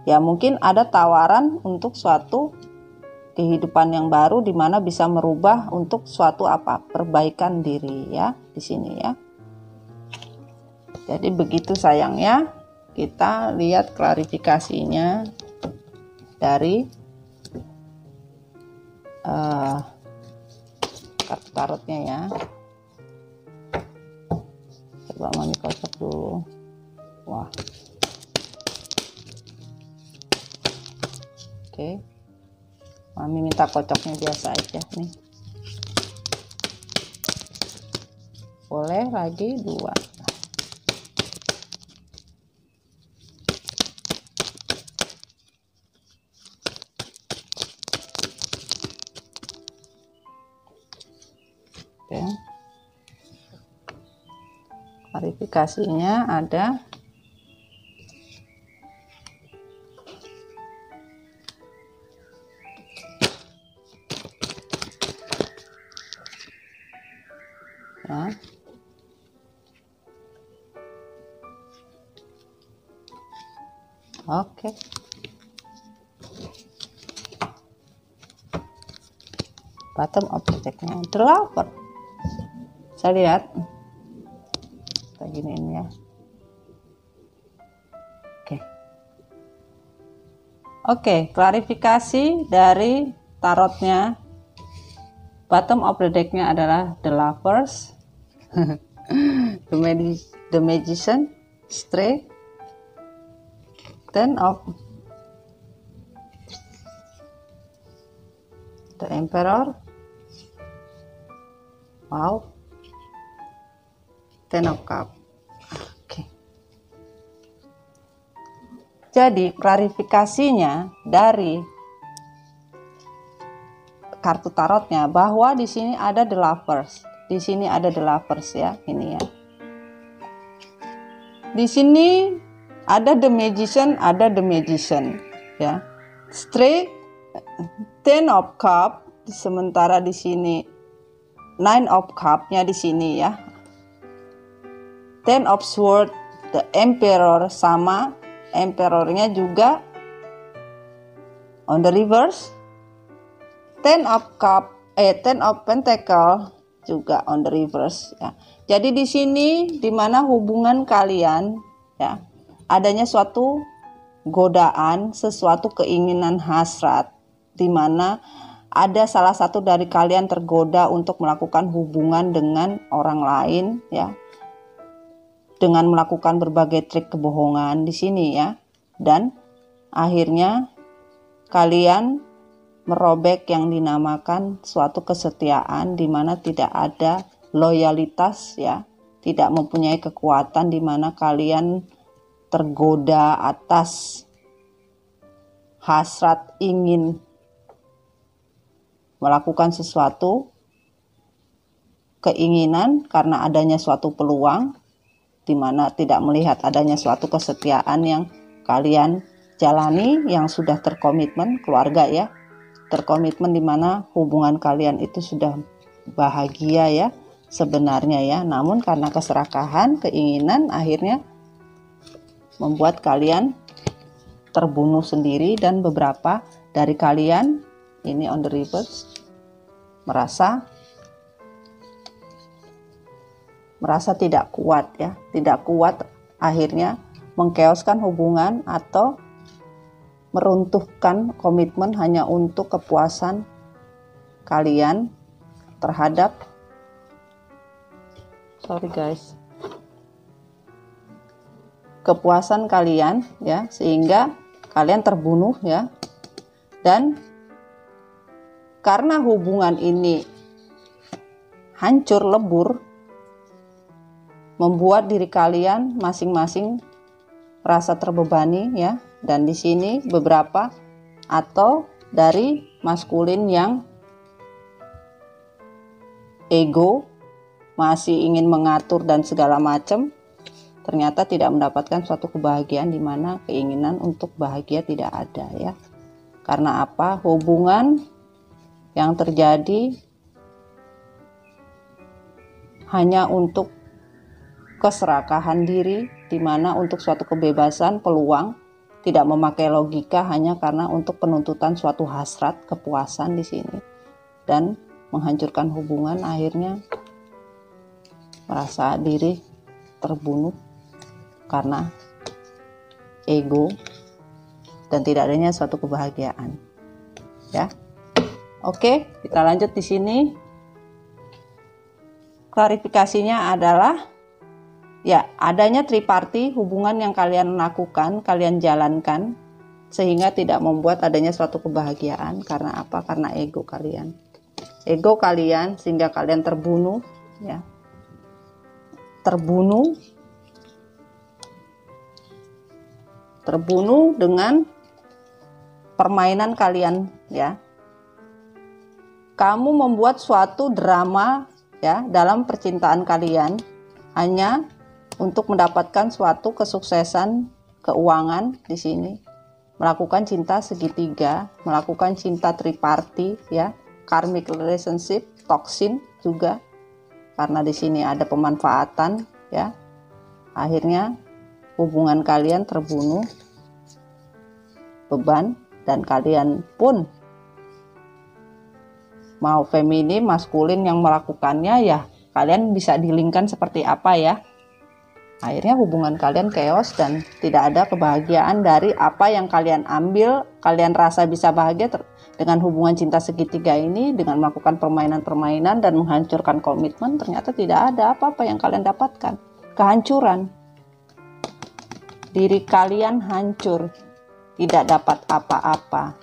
Ya, mungkin ada tawaran untuk suatu kehidupan yang baru di mana bisa merubah untuk suatu apa? Perbaikan diri ya di sini ya. Jadi begitu sayangnya, kita lihat klarifikasinya dari kartu tarotnya ya. Coba Mami kocok dulu. Wah. Oke. Mami minta kocoknya biasa aja nih. Boleh lagi 2. Oke. Klarifikasinya ada ya. Oke. Bottom objeknya the lover. Saya lihat. Kita giniin ya. Oke, klarifikasi dari tarotnya. Bottom of the deck-nya adalah the lovers, the magician, straight, ten of the emperor, wow, ten of cup. Jadi klarifikasinya dari kartu tarotnya bahwa di sini ada the lovers. Di sini ada the lovers ya, ini ya. Di sini ada the magician, ya. Straight, ten of cup, sementara di sini nine of cup-nya di sini ya. Ten of sword, the emperor sama emperornya juga on the reverse. Ten of pentacle juga on the reverse ya. Jadi di sini dimana hubungan kalian ya, adanya suatu godaan, sesuatu keinginan hasrat, dimana ada salah satu dari kalian tergoda untuk melakukan hubungan dengan orang lain ya, dengan melakukan berbagai trik kebohongan di sini ya. Dan akhirnya kalian merobek yang dinamakan suatu kesetiaan di mana tidak ada loyalitas ya, tidak mempunyai kekuatan, di mana kalian tergoda atas hasrat ingin melakukan sesuatu, keinginan karena adanya suatu peluang, di mana tidak melihat adanya suatu kesetiaan yang kalian jalani, yang sudah terkomitmen keluarga ya, terkomitmen di mana hubungan kalian itu sudah bahagia ya sebenarnya ya, namun karena keserakahan keinginan akhirnya membuat kalian terbunuh sendiri. Dan beberapa dari kalian ini on the reverse merasa tidak kuat ya, tidak kuat, akhirnya mengkeoskan hubungan atau meruntuhkan komitmen hanya untuk kepuasan kalian terhadap kepuasan kalian ya, sehingga kalian terbunuh ya. Dan karena hubungan ini hancur lebur, membuat diri kalian masing-masing merasa terbebani ya. Dan di sini beberapa atau dari maskulin yang ego, masih ingin mengatur dan segala macam, ternyata tidak mendapatkan suatu kebahagiaan, di mana keinginan untuk bahagia tidak ada ya. Karena apa? Hubungan yang terjadi hanya untuk keserakahan diri, di mana untuk suatu kebebasan, peluang, tidak memakai logika, hanya karena untuk penuntutan suatu hasrat kepuasan di sini, dan menghancurkan hubungan, akhirnya merasa diri terbunuh karena ego dan tidak adanya suatu kebahagiaan ya. Oke, kita lanjut di sini. Klarifikasinya adalah ya, adanya triparty, hubungan yang kalian lakukan, kalian jalankan, sehingga tidak membuat adanya suatu kebahagiaan. Karena apa? Karena ego kalian. Ego kalian sehingga kalian terbunuh ya. Terbunuh dengan permainan kalian ya. Kamu membuat suatu drama ya dalam percintaan kalian, hanya untuk mendapatkan suatu kesuksesan keuangan di sini, melakukan cinta segitiga, melakukan cinta triparty ya, karmic relationship, toxin juga, karena di sini ada pemanfaatan ya. Akhirnya hubungan kalian terbunuh beban, dan kalian pun mau feminin, maskulin yang melakukannya, ya kalian bisa dilingkan seperti apa ya. Akhirnya hubungan kalian chaos dan tidak ada kebahagiaan dari apa yang kalian ambil. Kalian rasa bisa bahagia dengan hubungan cinta segitiga ini, dengan melakukan permainan-permainan dan menghancurkan komitmen, ternyata tidak ada apa-apa yang kalian dapatkan. Kehancuran. Diri kalian hancur, tidak dapat apa-apa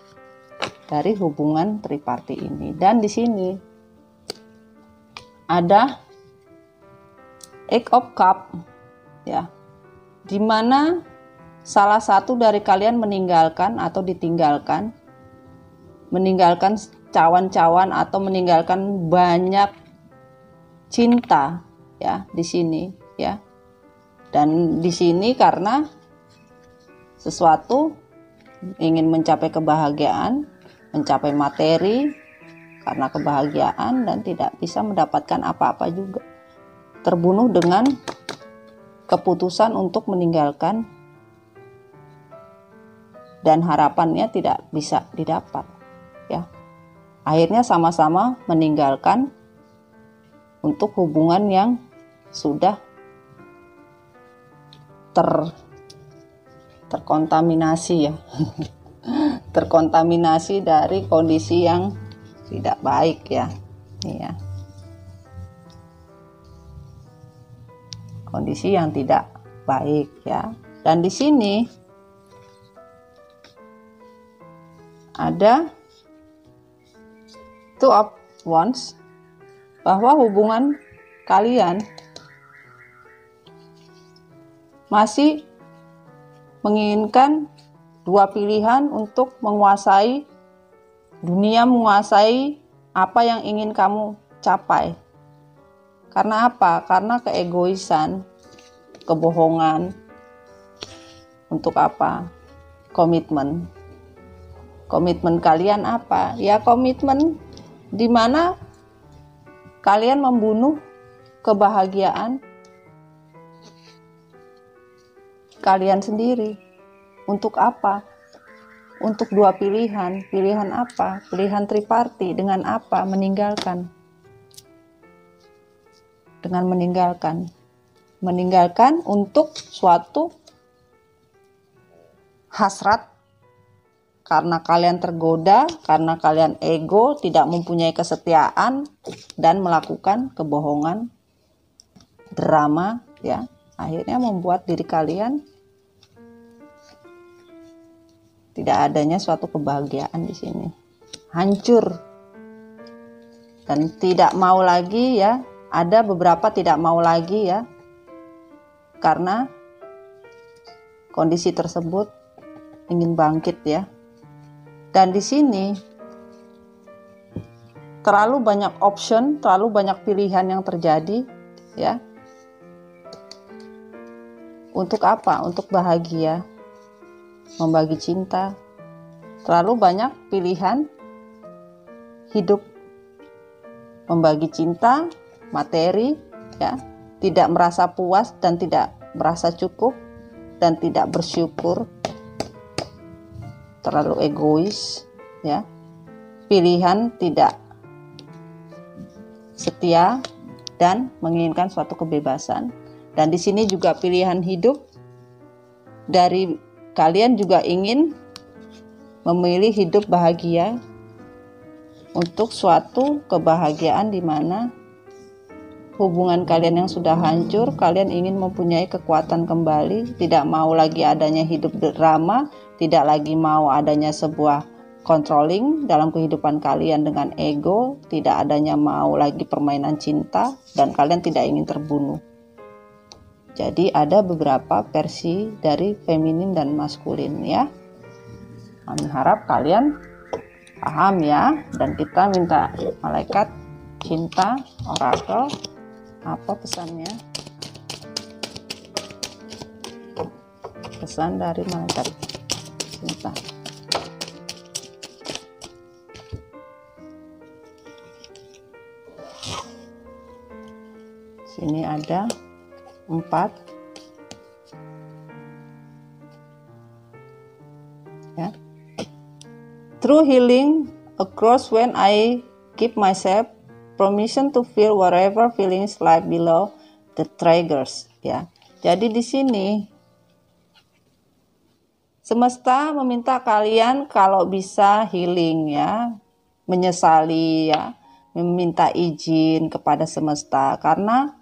dari hubungan triparti ini. Dan di sini ada Eight of Cups, ya, dimana salah satu dari kalian meninggalkan atau ditinggalkan, meninggalkan cawan-cawan atau meninggalkan banyak cinta, ya, di sini, ya. Dan di sini karena sesuatu ingin mencapai kebahagiaan, mencapai materi karena kebahagiaan, dan tidak bisa mendapatkan apa-apa juga. Terbunuh dengan keputusan untuk meninggalkan dan harapannya tidak bisa didapat, ya. Akhirnya sama-sama meninggalkan untuk hubungan yang sudah terkontaminasi, ya. Terkontaminasi dari kondisi yang tidak baik, ya. Iya. Kondisi yang tidak baik, ya. Dan di sini ada Two of Wands, bahwa hubungan kalian masih menginginkan dua pilihan untuk menguasai dunia, menguasai apa yang ingin kamu capai. Karena apa? Karena keegoisan, kebohongan. Untuk apa? Komitmen. Komitmen kalian apa? Ya komitmen di mana kalian membunuh kebahagiaan kalian sendiri. Untuk apa? Untuk dua pilihan. Pilihan apa? Pilihan triparti. Dengan apa? Meninggalkan. Dengan meninggalkan. Meninggalkan untuk suatu hasrat, karena kalian tergoda, karena kalian ego, tidak mempunyai kesetiaan, dan melakukan kebohongan, drama, ya. Akhirnya membuat diri kalian tidak adanya suatu kebahagiaan di sini. Hancur. Dan tidak mau lagi, ya. Ada beberapa tidak mau lagi, ya. Karena kondisi tersebut ingin bangkit, ya. Dan di sini terlalu banyak option, terlalu banyak pilihan yang terjadi, ya. Untuk apa? Untuk bahagia, membagi cinta. Terlalu banyak pilihan hidup, membagi cinta, materi, ya. Tidak merasa puas dan tidak merasa cukup dan tidak bersyukur. Terlalu egois, ya. Pilihan tidak setia dan menginginkan suatu kebebasan. Dan di sini juga pilihan hidup dari kalian juga ingin memilih hidup bahagia untuk suatu kebahagiaan di mana hubungan kalian yang sudah hancur, kalian ingin mempunyai kekuatan kembali, tidak mau lagi adanya hidup drama, tidak lagi mau adanya sebuah controlling dalam kehidupan kalian dengan ego, tidak adanya mau lagi permainan cinta, dan kalian tidak ingin terbunuh. Jadi ada beberapa versi dari feminin dan maskulin, ya. Kami harap kalian paham, ya. Dan kita minta malaikat cinta, oracle, apa pesannya? Pesan dari malaikat cinta. Sini ada 4. Ya. True healing occurs when I give myself permission to feel whatever feelings lie below the triggers, ya. Jadi di sini semesta meminta kalian kalau bisa healing, ya, menyesali, ya, meminta izin kepada semesta, karena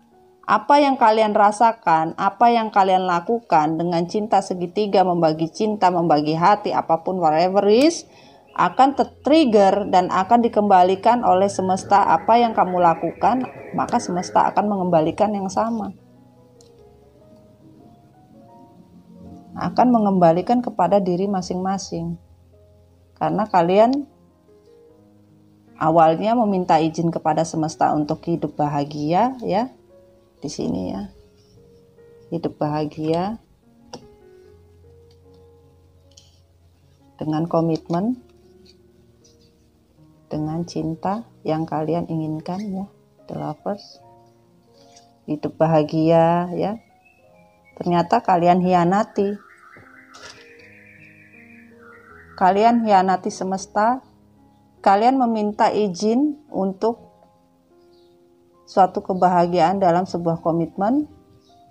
apa yang kalian rasakan, apa yang kalian lakukan dengan cinta segitiga, membagi cinta, membagi hati, apapun whatever is, akan tertrigger dan akan dikembalikan oleh semesta. Apa yang kamu lakukan, maka semesta akan mengembalikan yang sama. Akan mengembalikan kepada diri masing-masing. Karena kalian awalnya meminta izin kepada semesta untuk hidup bahagia, ya. Di sini, ya. Hidup bahagia dengan komitmen, dengan cinta yang kalian inginkan, ya, the lovers. Hidup bahagia, ya. Ternyata kalian hianati. Kalian hianati semesta. Kalian meminta izin untuk suatu kebahagiaan dalam sebuah komitmen,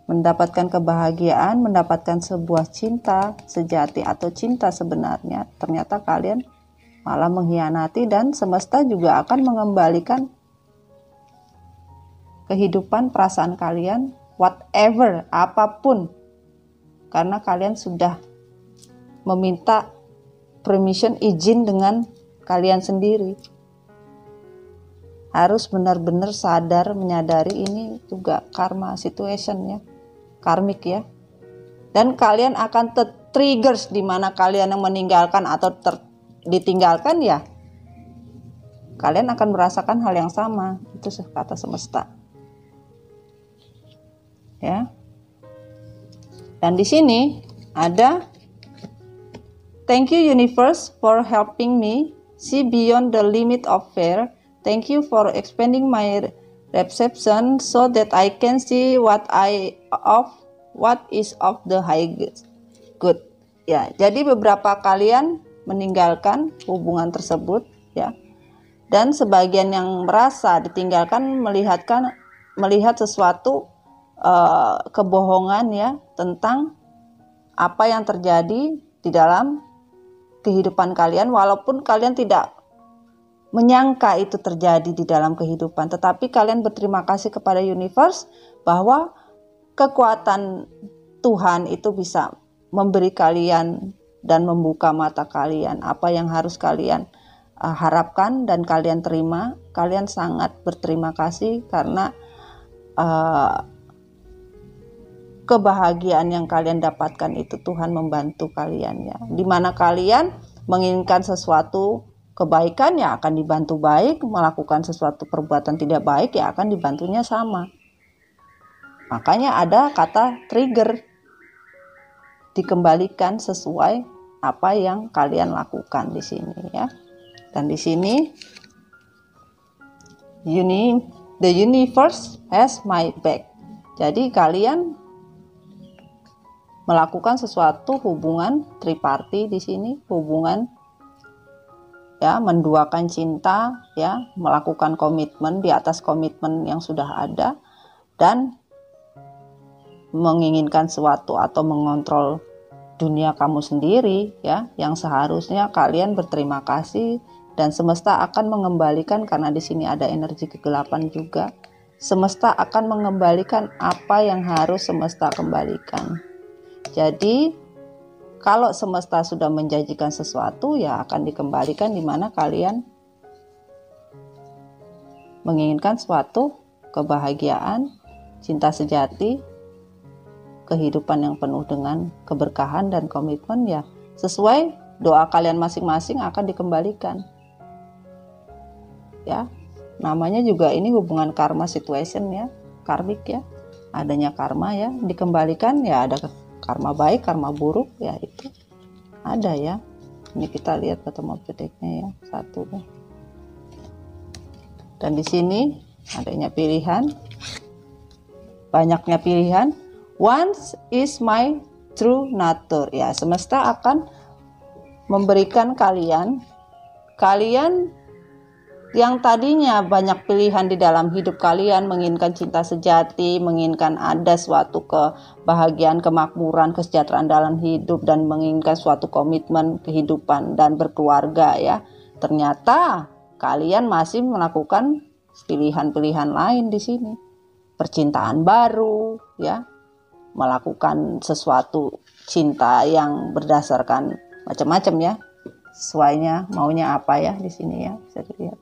mendapatkan kebahagiaan, mendapatkan sebuah cinta sejati atau cinta sebenarnya. Ternyata kalian malah mengkhianati, dan semesta juga akan mengembalikan kehidupan perasaan kalian, whatever, apapun, karena kalian sudah meminta permission, izin dengan kalian sendiri. Harus benar-benar sadar, menyadari ini juga karma situation, ya, karmik, ya, dan kalian akan tertriggers di mana kalian yang meninggalkan atau ditinggalkan, ya, kalian akan merasakan hal yang sama. Itu kata semesta, ya. Dan di sini ada thank you universe for helping me see beyond the limit of fear. Thank you for expanding my perception so that I can see what is of the highest good. Ya, jadi beberapa kalian meninggalkan hubungan tersebut, ya, dan sebagian yang merasa ditinggalkan melihat sesuatu kebohongan, ya, tentang apa yang terjadi di dalam kehidupan kalian, walaupun kalian tidak menyangka itu terjadi di dalam kehidupan, tetapi kalian berterima kasih kepada universe bahwa kekuatan Tuhan itu bisa memberi kalian dan membuka mata kalian apa yang harus kalian harapkan dan kalian terima. Kalian sangat berterima kasih karena kebahagiaan yang kalian dapatkan itu Tuhan membantu kalian, ya. Dimana kalian menginginkan sesuatu kebaikan, ya akan dibantu baik, melakukan sesuatu perbuatan tidak baik, ya akan dibantunya sama. Makanya ada kata trigger, dikembalikan sesuai apa yang kalian lakukan di sini, ya. Dan di sini the universe has my back. Jadi kalian melakukan sesuatu hubungan triparty di sini, hubungan, ya, menduakan cinta, ya, melakukan komitmen di atas komitmen yang sudah ada, dan menginginkan sesuatu atau mengontrol dunia kamu sendiri, ya, yang seharusnya kalian berterima kasih dan semesta akan mengembalikan, karena di sini ada energi kegelapan juga. Semesta akan mengembalikan apa yang harus semesta kembalikan. Jadi kalau semesta sudah menjanjikan sesuatu, ya akan dikembalikan, di mana kalian menginginkan suatu kebahagiaan, cinta sejati, kehidupan yang penuh dengan keberkahan dan komitmen, ya sesuai doa kalian masing-masing akan dikembalikan, ya. Namanya juga ini hubungan karma situation, ya, karmik, ya, adanya karma, ya, dikembalikan, ya, ada karma baik, karma buruk, ya, itu ada, ya. Ini kita lihat bottom of the deck-nya, ya, satu, ya. Dan di sini adanya pilihan, banyaknya pilihan. Once is my true nature, ya, semesta akan memberikan kalian kalian yang tadinya banyak pilihan di dalam hidup kalian, menginginkan cinta sejati, menginginkan ada suatu kebahagiaan, kemakmuran, kesejahteraan dalam hidup, dan menginginkan suatu komitmen kehidupan dan berkeluarga ya. Ternyata kalian masih melakukan pilihan-pilihan lain di sini. Percintaan baru ya, melakukan sesuatu cinta yang berdasarkan macam-macam ya. Sesuainya maunya apa ya di sini ya, bisa dilihat.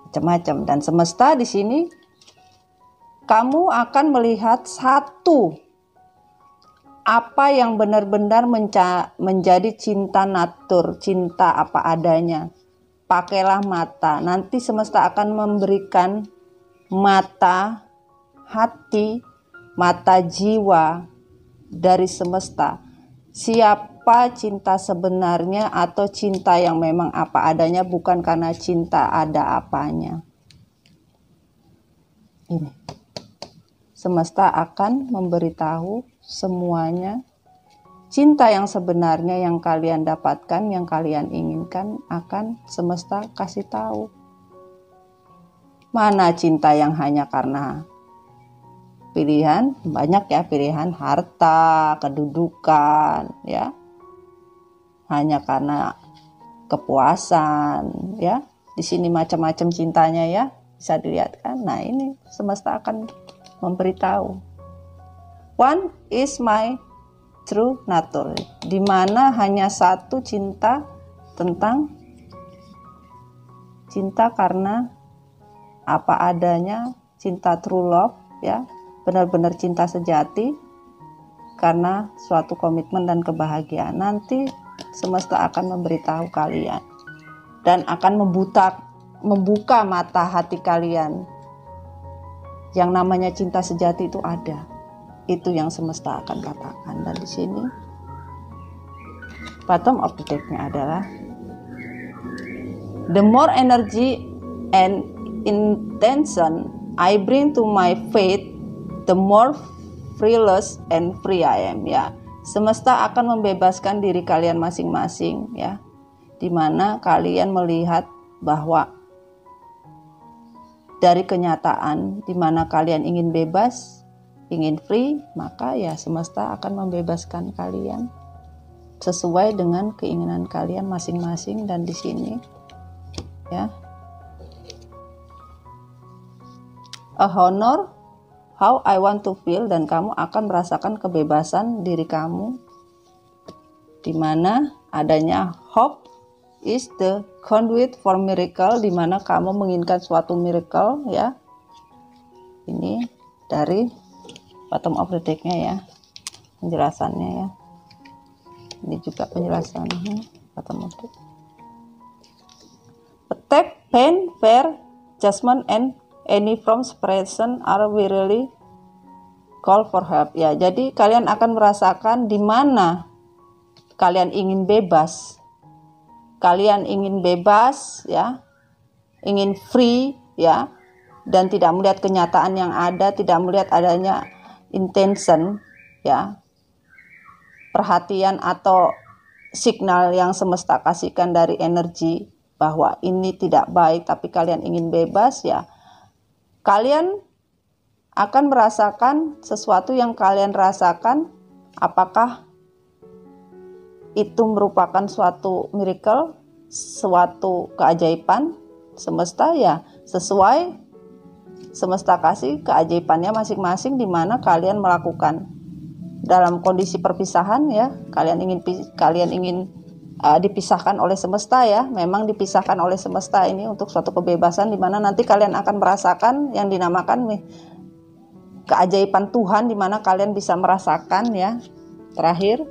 Macam-macam, dan semesta di sini kamu akan melihat satu apa yang benar-benar menjadi cinta natur, cinta apa adanya. Pakailah mata, nanti semesta akan memberikan mata hati, mata jiwa dari semesta. Siapa cinta sebenarnya atau cinta yang memang apa adanya, bukan karena cinta ada apanya. Ini semesta akan memberitahu semuanya. Cinta yang sebenarnya yang kalian dapatkan, yang kalian inginkan, akan semesta kasih tahu. Mana cinta yang hanya karena pilihan, banyak ya pilihan, harta, kedudukan ya, hanya karena kepuasan ya. Di sini macam-macam cintanya ya, bisa dilihat kan. Nah ini semesta akan memberitahu, one is my true nature, di mana hanya satu cinta, tentang cinta karena apa adanya, cinta true love ya, benar-benar cinta sejati karena suatu komitmen dan kebahagiaan. Nanti semesta akan memberitahu kalian dan akan membuka mata hati kalian. Yang namanya cinta sejati itu ada. Itu yang semesta akan katakan. Dan di sini bottom of the deck-nya adalah the more energy and intention I bring to my faith, the more fearless and free I am ya. Semesta akan membebaskan diri kalian masing-masing ya, dimana kalian melihat bahwa dari kenyataan dimana kalian ingin bebas, ingin free, maka ya semesta akan membebaskan kalian sesuai dengan keinginan kalian masing-masing. Dan di sini ya, a honor how I want to feel, dan kamu akan merasakan kebebasan diri kamu, di mana adanya hope is the conduit for miracle, di mana kamu menginginkan suatu miracle ya. Ini dari bottom of the deck-nya ya, penjelasannya ya. Ini juga penjelasannya bottom of the deck. Attack, pain, fear, judgment, and any from separation are really call for help ya. Jadi kalian akan merasakan di mana kalian ingin bebas. Kalian ingin bebas ya, ingin free ya, dan tidak melihat kenyataan yang ada, tidak melihat adanya intention ya, perhatian atau signal yang semesta kasihkan dari energi bahwa ini tidak baik, tapi kalian ingin bebas ya. Kalian akan merasakan sesuatu yang kalian rasakan, apakah itu merupakan suatu miracle, suatu keajaiban semesta ya, sesuai semesta kasih keajaibannya masing-masing, di mana kalian melakukan dalam kondisi perpisahan ya, kalian ingin dipisahkan oleh semesta ya, memang dipisahkan oleh semesta ini untuk suatu kebebasan, di mana nanti kalian akan merasakan yang dinamakan keajaiban Tuhan, di mana kalian bisa merasakan ya. Terakhir,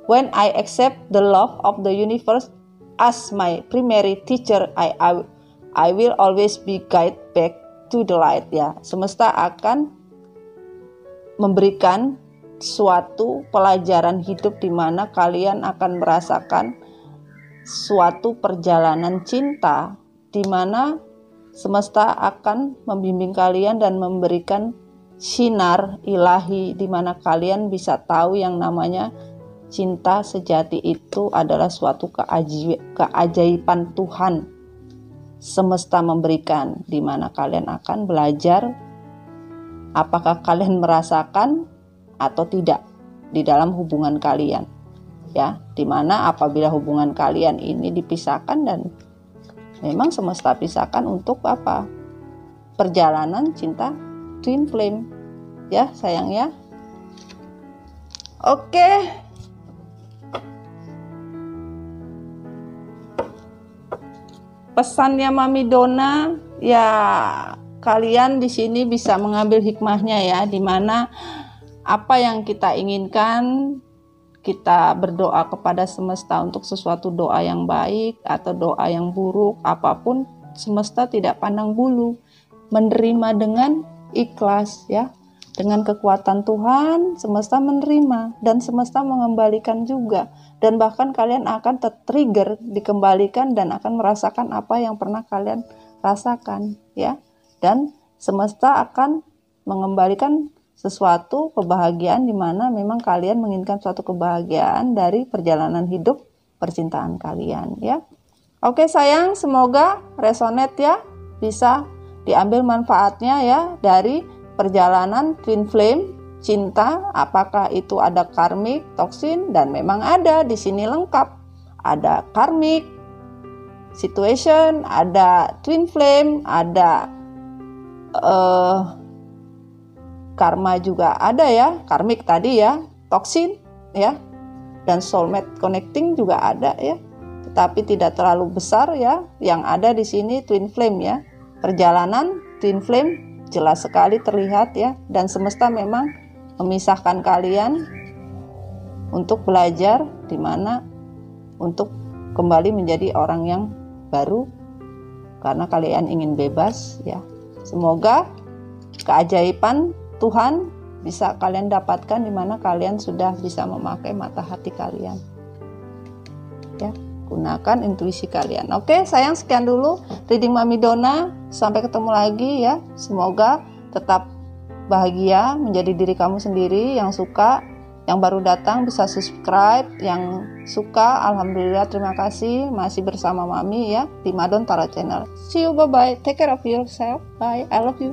when I accept the love of the universe as my primary teacher, I will always be guided back to the light ya. Semesta akan memberikan suatu pelajaran hidup di mana kalian akan merasakan suatu perjalanan cinta, di mana semesta akan membimbing kalian dan memberikan sinar ilahi, di mana kalian bisa tahu yang namanya cinta sejati itu adalah suatu keajaiban Tuhan semesta memberikan, di mana kalian akan belajar apakah kalian merasakan atau tidak di dalam hubungan kalian, ya, di mana apabila hubungan kalian ini dipisahkan, dan memang semesta pisahkan untuk apa? Perjalanan cinta twin flame, ya sayang ya. Oke. Pesannya Mami Dona, ya kalian di sini bisa mengambil hikmahnya ya, di mana apa yang kita inginkan, kita berdoa kepada semesta untuk sesuatu doa yang baik atau doa yang buruk, apapun semesta tidak pandang bulu, menerima dengan ikhlas ya. Dengan kekuatan Tuhan, semesta menerima dan semesta mengembalikan juga. Dan bahkan kalian akan tertrigger, dikembalikan dan akan merasakan apa yang pernah kalian rasakan ya. Dan semesta akan mengembalikan sesuatu kebahagiaan, di mana memang kalian menginginkan suatu kebahagiaan dari perjalanan hidup percintaan kalian ya. Oke sayang, semoga resonate ya, bisa diambil manfaatnya ya dari perjalanan twin flame cinta. Apakah itu ada karmik, toksin, dan memang ada di sini lengkap. Ada karmik situation, ada twin flame, ada karma juga ada ya, karmik tadi ya, toksin ya, dan soulmate connecting juga ada ya. Tetapi tidak terlalu besar ya. Yang ada di sini twin flame ya. Perjalanan twin flame jelas sekali terlihat ya, dan semesta memang memisahkan kalian untuk belajar, di mana untuk kembali menjadi orang yang baru karena kalian ingin bebas ya. Semoga keajaiban Tuhan bisa kalian dapatkan, di mana kalian sudah bisa memakai mata hati kalian ya. Gunakan intuisi kalian. Oke sayang, sekian dulu reading Mami Dona. Sampai ketemu lagi ya. Semoga tetap bahagia menjadi diri kamu sendiri. Yang suka, yang baru datang bisa subscribe. Yang suka, alhamdulillah, terima kasih masih bersama Mami ya di Madon Tarot Channel. See you, bye bye. Take care of yourself. Bye. I love you.